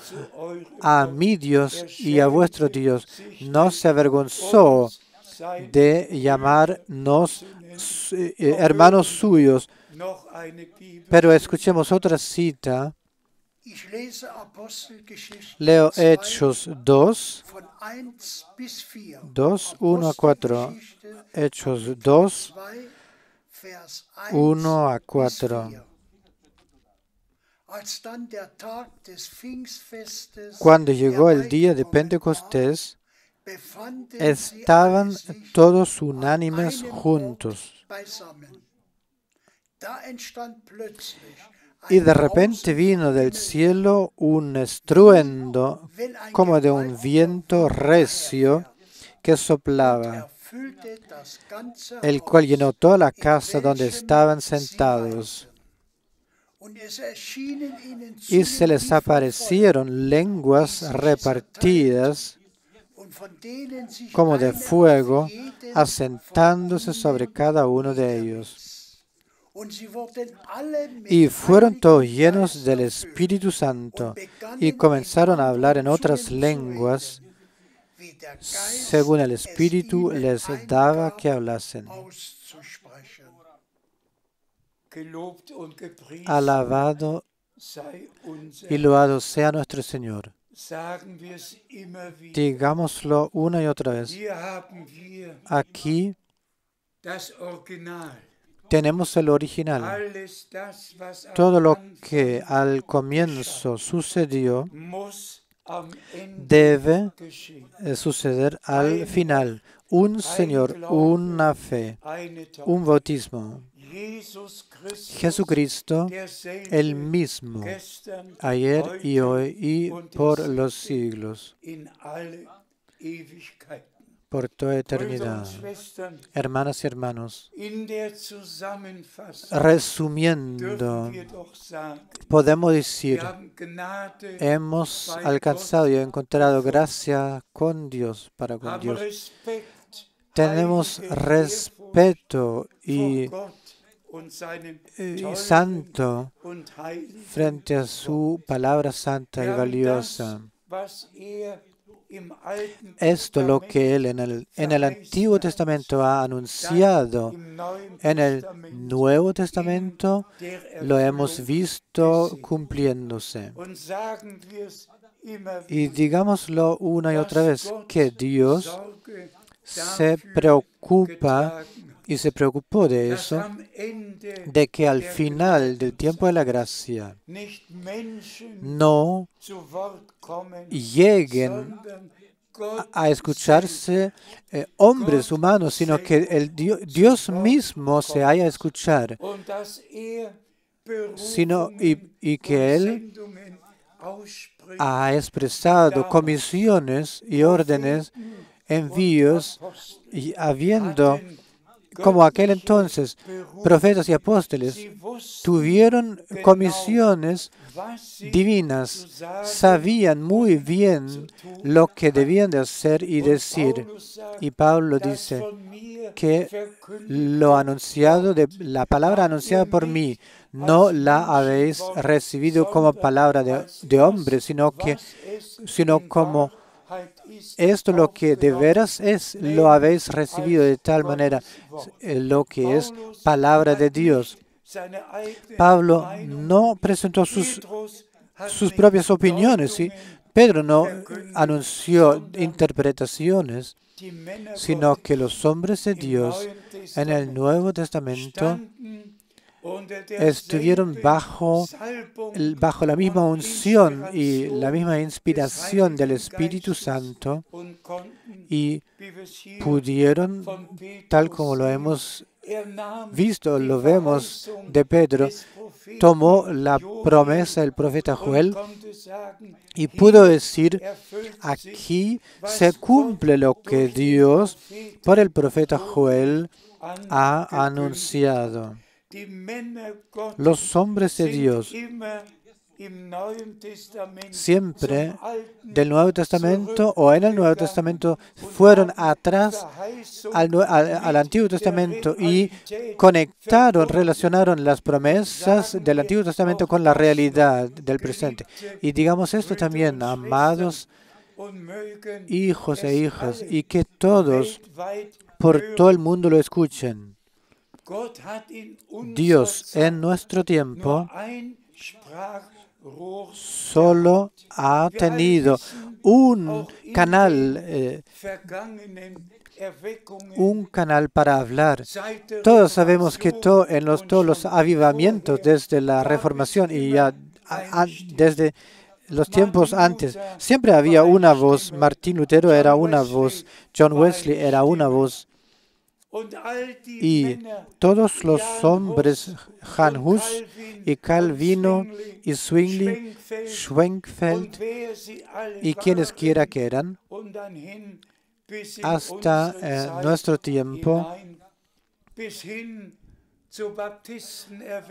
a mi Dios y a vuestro Dios. No se avergonzó de llamarnos hermanos suyos, Pero escuchemos otra cita. Leo Hechos 2, 1 a 4. Hechos 2, 1 a 4. Cuando llegó el día de Pentecostés, estaban todos unánimes juntos. Y de repente vino del cielo un estruendo como de un viento recio que soplaba, el cual llenó toda la casa donde estaban sentados. Y se les aparecieron lenguas repartidas como de fuego, asentándose sobre cada uno de ellos. Y fueron todos llenos del Espíritu Santo y comenzaron a hablar en otras lenguas, según el Espíritu les daba que hablasen. Alabado y loado sea nuestro Señor. Digámoslo una y otra vez. Aquí tenemos el original. Todo lo que al comienzo sucedió debe suceder al final. Un Señor, una fe, un bautismo. Jesucristo, el mismo, ayer y hoy y por los siglos, por toda eternidad. Hermanas y hermanos, resumiendo, podemos decir, hemos alcanzado y encontrado gracia con Dios, para con Dios. Tenemos respeto y santo frente a su palabra santa y valiosa. Esto lo que Él en el Antiguo Testamento ha anunciado, en el Nuevo Testamento lo hemos visto cumpliéndose. Y digámoslo una y otra vez, que Dios se preocupa y se preocupó de eso, de que al final del tiempo de la gracia no lleguen a escucharse hombres humanos, sino que el Dios mismo se haya a escuchar, y que Él ha expresado comisiones y órdenes, envíos, y habiendo, como aquel entonces, profetas y apóstoles tuvieron comisiones divinas, sabían muy bien lo que debían de hacer y decir. Y Pablo dice que lo anunciado, la palabra anunciada por mí, no la habéis recibido como palabra de hombre, sino como esto lo que de veras es, lo habéis recibido de tal manera, lo que es palabra de Dios. Pablo no presentó sus propias opiniones, ¿sí? Pedro no anunció interpretaciones, sino que los hombres de Dios en el Nuevo Testamento estuvieron bajo la misma unción y la misma inspiración del Espíritu Santo y pudieron, tal como lo hemos visto, lo vemos de Pedro, tomó la promesa del profeta Joel y pudo decir, aquí se cumple lo que Dios por el profeta Joel ha anunciado. Los hombres de Dios siempre del Nuevo Testamento o en el Nuevo Testamento fueron atrás al Antiguo Testamento y relacionaron las promesas del Antiguo Testamento con la realidad del presente. Y digamos esto también, amados hijos e hijas, y que todos por todo el mundo lo escuchen. Dios en nuestro tiempo solo ha tenido un canal para hablar. Todos sabemos que todos los avivamientos desde la Reformación y ya desde los tiempos antes, siempre había una voz. Martín Lutero era una voz, John Wesley era una voz. Y todos los hombres, Jan Hus y Calvino y Zwingli, Schwenkfeld y quienes quiera que eran, hasta nuestro tiempo,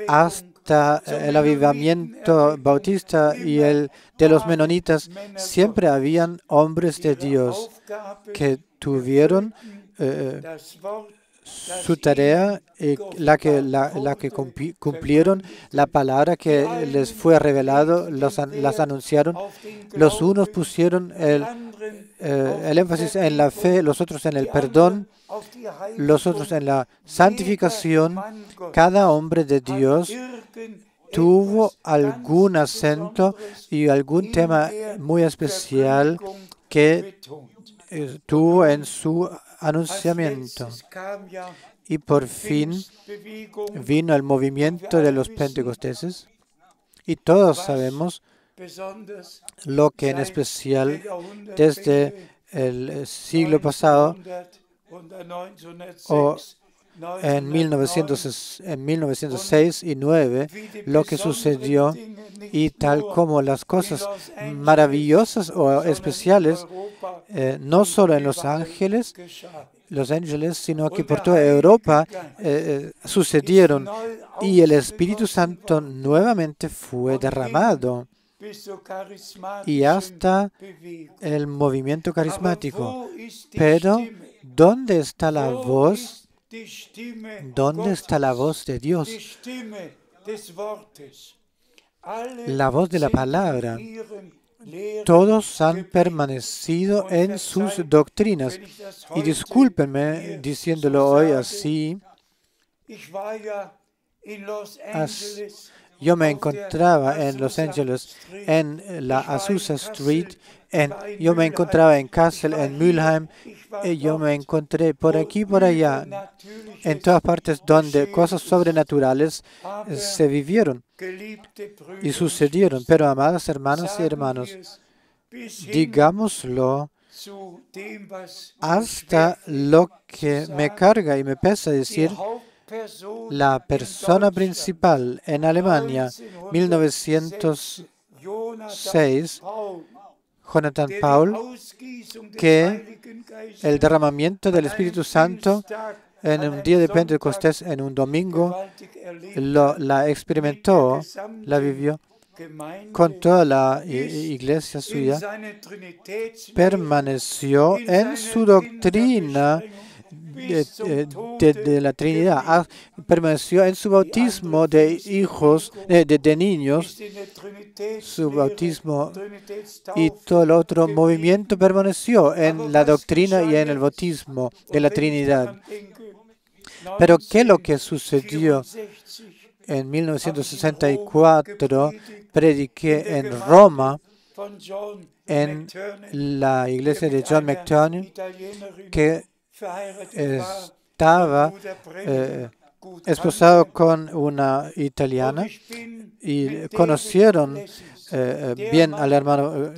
hasta el avivamiento bautista y el de los menonitas, siempre habían hombres de Dios que tuvieron su tarea, la que cumplieron, la palabra que les fue revelado, las anunciaron. Los unos pusieron el énfasis en la fe, los otros en el perdón, los otros en la santificación. Cada hombre de Dios tuvo algún acento y algún tema muy especial que tuvo en su anunciamiento. Y por fin vino el movimiento de los pentecosteses, y todos sabemos lo que en especial desde el siglo pasado o en 1906 y 9, lo que sucedió, y tal como las cosas maravillosas o especiales, no solo en Los Ángeles, sino que por toda Europa sucedieron, y el Espíritu Santo nuevamente fue derramado, y hasta el movimiento carismático. Pero, ¿dónde está la voz? ¿Dónde está la voz de Dios? La voz de la palabra. Todos han permanecido en sus doctrinas. Y discúlpenme diciéndolo hoy así. Yo me encontraba en Los Ángeles, en la Azusa Street, yo me encontraba en Kassel, en Mülheim, yo me encontré por aquí y por allá, en todas partes donde cosas sobrenaturales se vivieron y sucedieron. Pero, amadas hermanas y hermanos, digámoslo hasta lo que me carga y me pesa decir, la persona principal en Alemania, 1906, Jonathan Paul, que el derramamiento del Espíritu Santo en un día de Pentecostés, en un domingo, la experimentó, la vivió con toda la iglesia suya, permaneció en su doctrina de la Trinidad, permaneció en su bautismo de hijos, de niños, su bautismo, y todo el otro movimiento permaneció en la doctrina y en el bautismo de la Trinidad. Pero ¿qué es lo que sucedió? En 1964 prediqué en Roma, en la iglesia de John McTernan, que estaba esposado con una italiana, y conocieron bien al hermano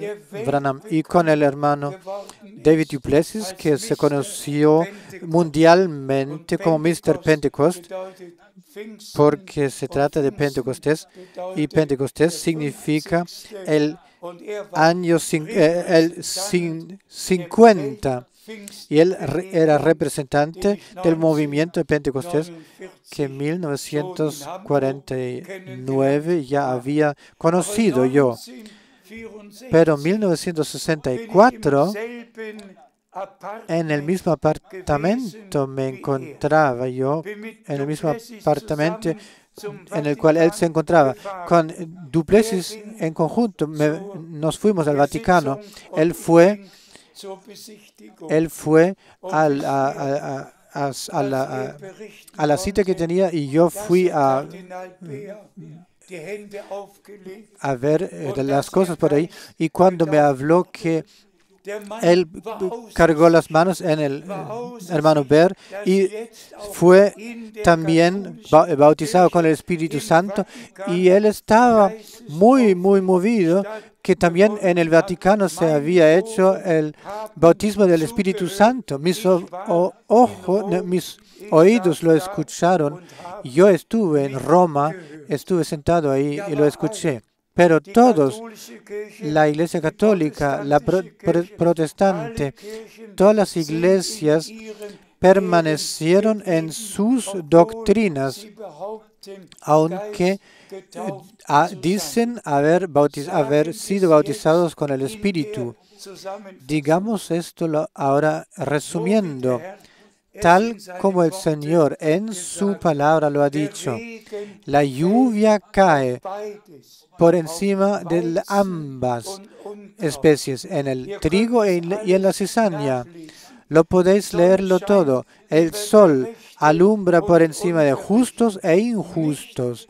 Branham, y con el hermano David Duplessis, que se conoció mundialmente como Mr. Pentecost, porque se trata de Pentecostés, y Pentecostés significa el año 50. Y él era representante del movimiento de Pentecostés que en 1949 ya había conocido yo. Pero en 1964, en el mismo apartamento me encontraba yo, en el mismo apartamento en el cual él se encontraba. Con Duplessis en conjunto nos fuimos al Vaticano. Él fue a la cita que tenía y yo fui a ver las cosas por ahí. Y cuando me habló que él cargó las manos en el hermano Ber y fue también bautizado con el Espíritu Santo, y él estaba muy, muy movido que también en el Vaticano se había hecho el bautismo del Espíritu Santo. Mis oídos lo escucharon. Yo estuve en Roma, estuve sentado ahí y lo escuché. Pero todos, la Iglesia Católica, la protestante, todas las iglesias permanecieron en sus doctrinas, aunque dicen haber sido bautizados con el Espíritu. Digamos esto ahora resumiendo. Tal como el Señor en su palabra lo ha dicho, la lluvia cae por encima de ambas especies, en el trigo y en la cizaña. Lo podéis leerlo todo. El sol alumbra por encima de justos e injustos.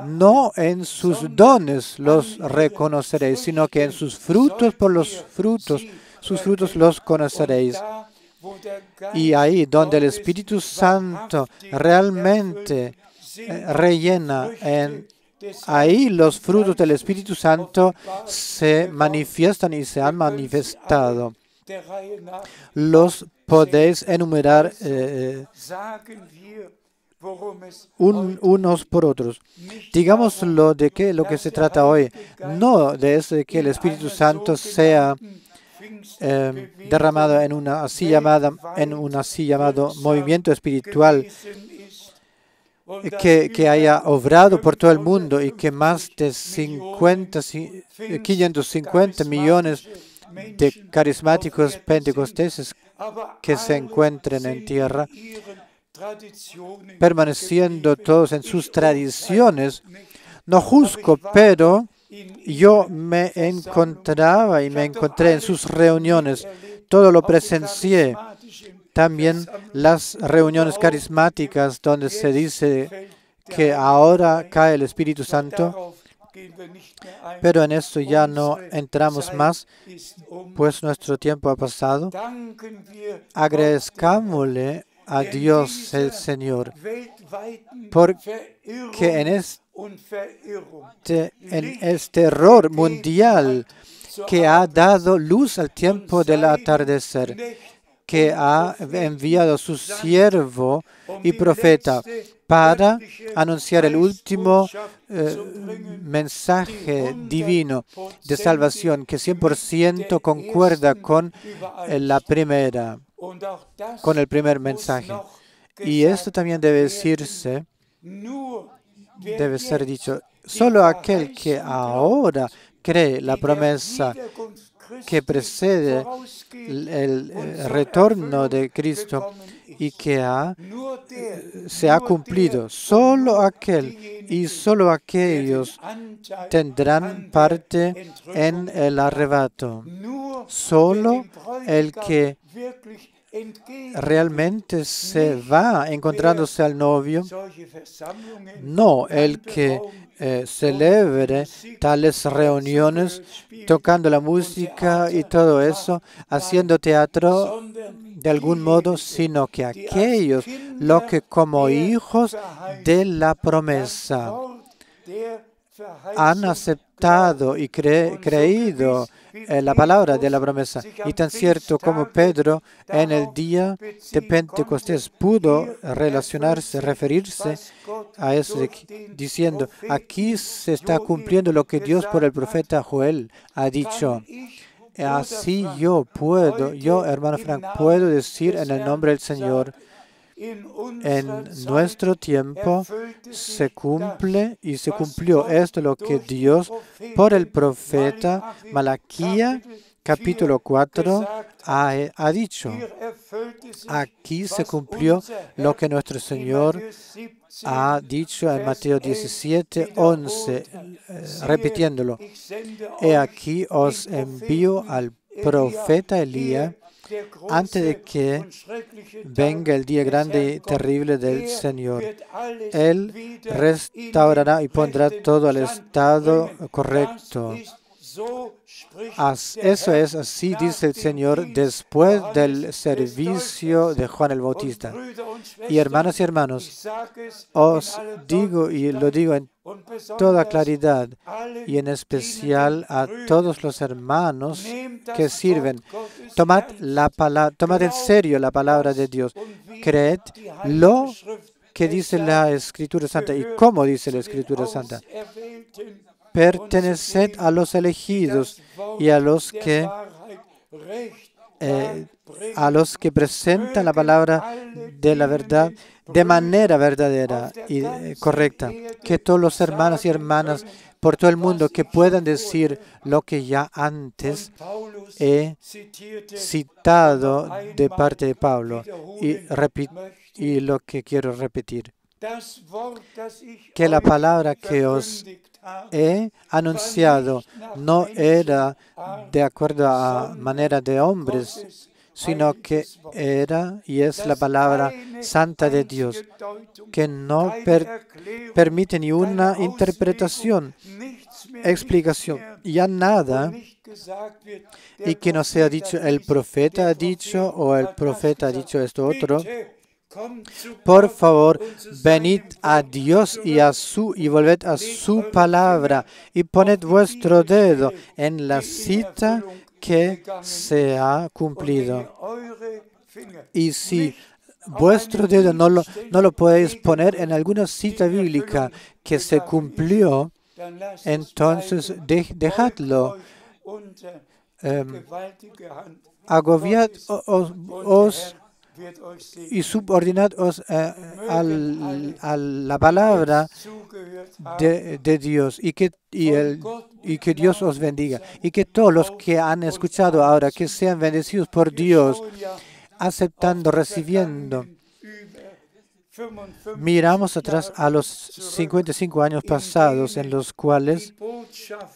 No en sus dones los reconoceréis, sino que en sus frutos, sus frutos los conoceréis. Y ahí donde el Espíritu Santo realmente rellena, ahí los frutos del Espíritu Santo se manifiestan y se han manifestado. Los podéis enumerar unos por otros. Digamos lo que se trata hoy, no de eso de que el Espíritu Santo sea derramado en un así llamado movimiento espiritual que haya obrado por todo el mundo y que más de 550 millones de carismáticos pentecosteses que se encuentren en tierra, permaneciendo todos en sus tradiciones. No juzgo, pero yo me encontré en sus reuniones, todo lo presencié. También las reuniones carismáticas donde se dice que ahora cae el Espíritu Santo, pero en esto ya no entramos más, pues nuestro tiempo ha pasado. Agradezcámosle a Dios el Señor, porque en este error mundial que ha dado luz al tiempo del atardecer, que ha enviado a su siervo y profeta para anunciar el último mensaje divino de salvación, que 100% concuerda con con el primer mensaje. Y esto también debe ser dicho. Solo aquel que ahora cree la promesa que precede el retorno de Cristo y que se ha cumplido. Solo aquel y solo aquellos tendrán parte en el arrebato. Solo el que realmente se va encontrándose al novio, no el que celebre tales reuniones, tocando la música y todo eso, haciendo teatro de algún modo, sino que aquellos los que como hijos de la promesa han aceptado y creído la palabra de la promesa. Y tan cierto como Pedro en el día de Pentecostés pudo referirse a eso diciendo, aquí se está cumpliendo lo que Dios por el profeta Joel ha dicho. Así yo, hermano Frank, puedo decir en el nombre del Señor, en nuestro tiempo se cumple y se cumplió esto lo que Dios por el profeta Malaquías capítulo 4 ha dicho. Aquí se cumplió lo que nuestro Señor ha dicho en Mateo 17:11, repitiéndolo. He aquí os envío al profeta Elías antes de que venga el día grande y terrible del Señor. Él restaurará y pondrá todo al estado correcto. Eso es, así dice el Señor, después del servicio de Juan el Bautista. Y hermanas y hermanos, os digo, y lo digo en toda claridad, y en especial a todos los hermanos que sirven, tomad en serio la palabra de Dios. Creed lo que dice la Escritura Santa y cómo dice la Escritura Santa. Perteneced a los elegidos y a los que presentan la palabra de la verdad de manera verdadera y correcta. Que todos los hermanos y hermanas por todo el mundo que puedan decir lo que ya antes he citado de parte de Pablo y lo que quiero repetir. Que la palabra que os he anunciado no era de acuerdo a manera de hombres, sino que era y es la palabra santa de Dios, que no permite ni una interpretación, explicación, ya nada, y que no sea dicho el profeta ha dicho o el profeta ha dicho esto otro. Por favor, venid a Dios y volved a su palabra y poned vuestro dedo en la cita que se ha cumplido. Y si vuestro dedo no lo podéis poner en alguna cita bíblica que se cumplió, entonces dejadlo. Agobiad-os y subordinados a la palabra de Dios y que Dios os bendiga y que todos los que han escuchado ahora que sean bendecidos por Dios, aceptando, recibiendo. Miramos atrás a los 55 años pasados en los cuales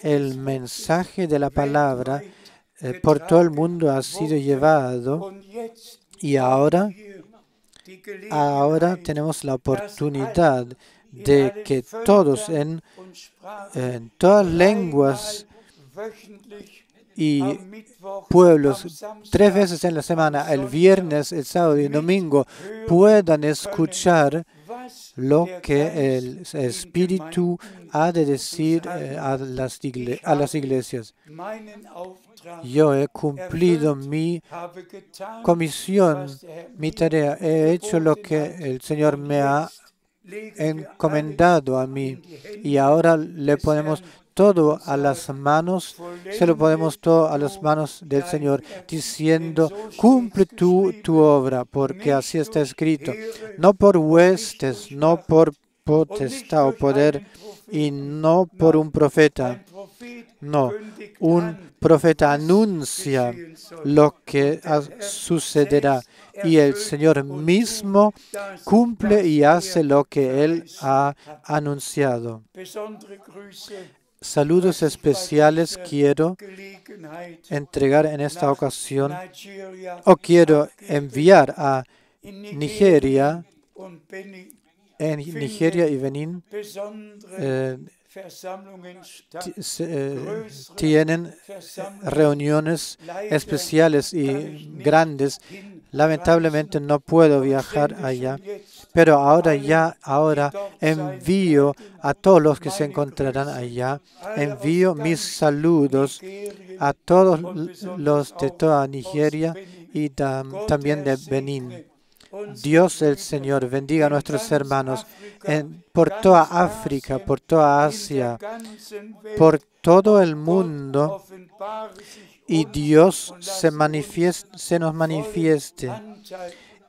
el mensaje de la palabra por todo el mundo ha sido llevado. Y ahora tenemos la oportunidad de que todos en todas lenguas y pueblos, 3 veces en la semana, el viernes, el sábado y el domingo, puedan escuchar lo que el Espíritu ha de decir a las iglesias. Yo he cumplido mi comisión, mi tarea. He hecho lo que el Señor me ha encomendado a mí. Y ahora le ponemos todo a las manos, se lo ponemos todo a las manos del Señor, diciendo, cumple tú tu obra, porque así está escrito. No por huestes, no por potestad o poder, y no por un profeta. No, un profeta anuncia lo que sucederá y el Señor mismo cumple y hace lo que Él ha anunciado. Saludos especiales quiero entregar en esta ocasión, o quiero enviar a Nigeria, y Benín. Tienen reuniones especiales y grandes. Lamentablemente no puedo viajar allá, pero ahora envío a todos los que se encontrarán allá, envío mis saludos a todos los de toda Nigeria y también de Benín. Dios el Señor bendiga a nuestros hermanos por toda África, por toda Asia, por todo el mundo, y Dios se nos manifieste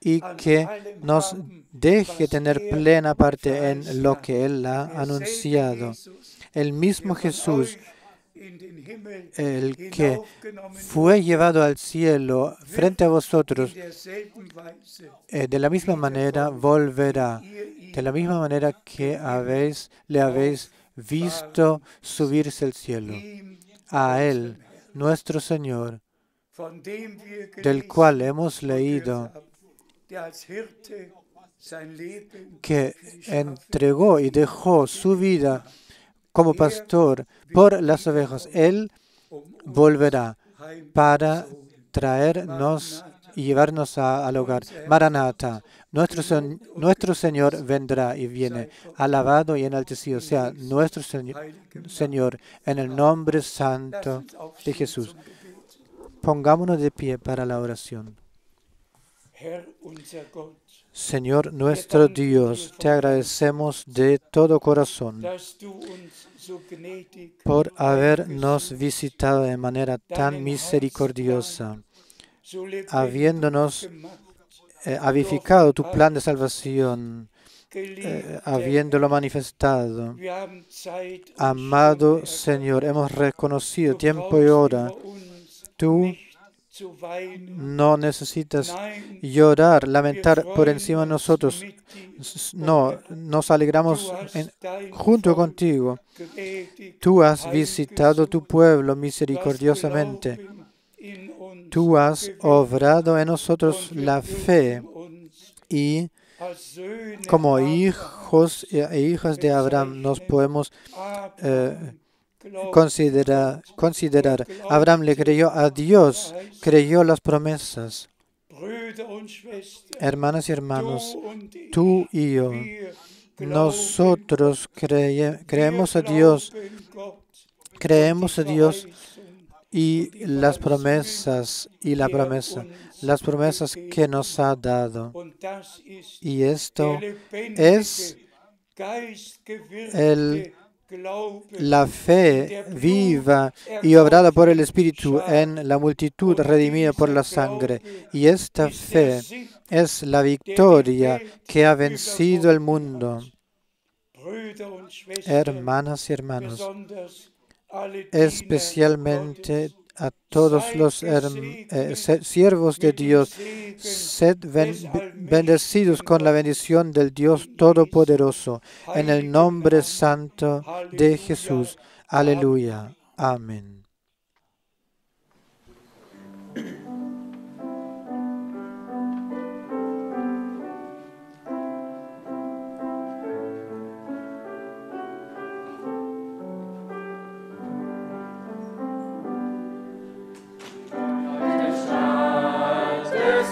y que nos deje tener plena parte en lo que Él ha anunciado. El mismo Jesús, el que fue llevado al cielo frente a vosotros, de la misma manera volverá, de la misma manera que le habéis visto subirse al cielo. A Él, nuestro Señor, del cual hemos leído, que entregó y dejó su vida como pastor por las ovejas. Él volverá para traernos y llevarnos al hogar. Maranatha, nuestro Señor vendrá y viene. Alabado y enaltecido sea nuestro Señor en el nombre santo de Jesús. Pongámonos de pie para la oración. Señor nuestro Dios, te agradecemos de todo corazón por habernos visitado de manera tan misericordiosa, habiéndonos avivificado tu plan de salvación, habiéndolo manifestado. Amado Señor, hemos reconocido tiempo y hora. Tú no necesitas llorar, lamentar por encima de nosotros. No, nos alegramos junto contigo. Tú has visitado tu pueblo misericordiosamente. Tú has obrado en nosotros la fe y como hijos e hijas de Abraham nos podemos considerar. Abraham le creyó a Dios, creyó las promesas. Hermanas y hermanos, tú y yo, nosotros creemos a Dios y las promesas las promesas que nos ha dado. Y esto es la fe viva y obrada por el Espíritu en la multitud redimida por la sangre. Y esta fe es la victoria que ha vencido el mundo. Hermanas y hermanos, especialmente a todos los siervos de Dios, sed bendecidos con la bendición del Dios Todopoderoso, en el nombre santo de Jesús. Aleluya. Amén.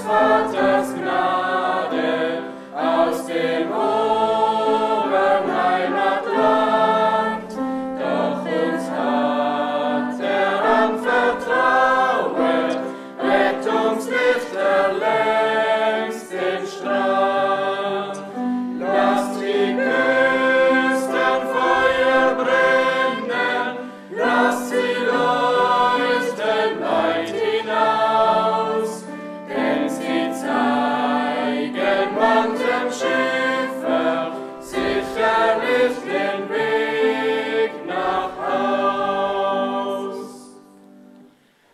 Vaters Gnade aus dem hohen Heimatland, doch uns hat anvertraut, Rettungslicht erlängst den Strand. Lasst die Küsten Feuer brennen, lasst sie leuchten weit hinaus, denn sie zeigen manchem Schiffer sicherlich den Weg nach Haus.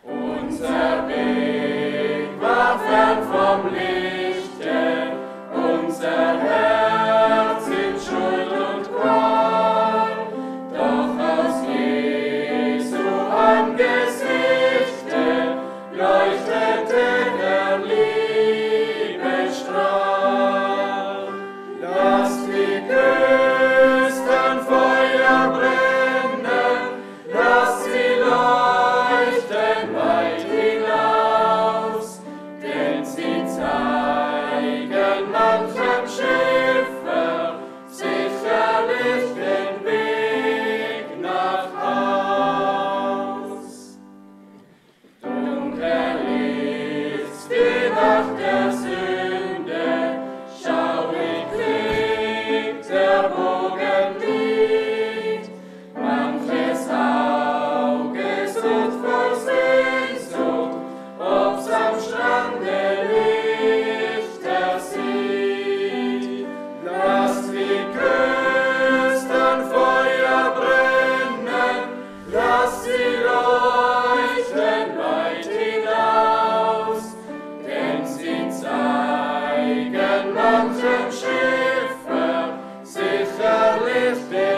Unser Weg war fern vom Lichte, unser Herz in Schuld und Qual, doch aus Jesu Angesichte leuchtete der Liebestrahl. Lasst die Küsten Feuer brennen, lasst sie leuchten weit hinaus, denn sie zeigen manchem Schiffer sicherlich den Weg nach Haus. Dunkel ist die Nacht der Sünde, schaurig klingt der Wogenlied, manches Auge sucht voll Sehnsucht, ob's am Strande Lichter sieht. Lasst die Küsten Feuer brennen, lasst sie leuchten weit hinaus, denn sie zeigen manchem Schiffer sicherlich den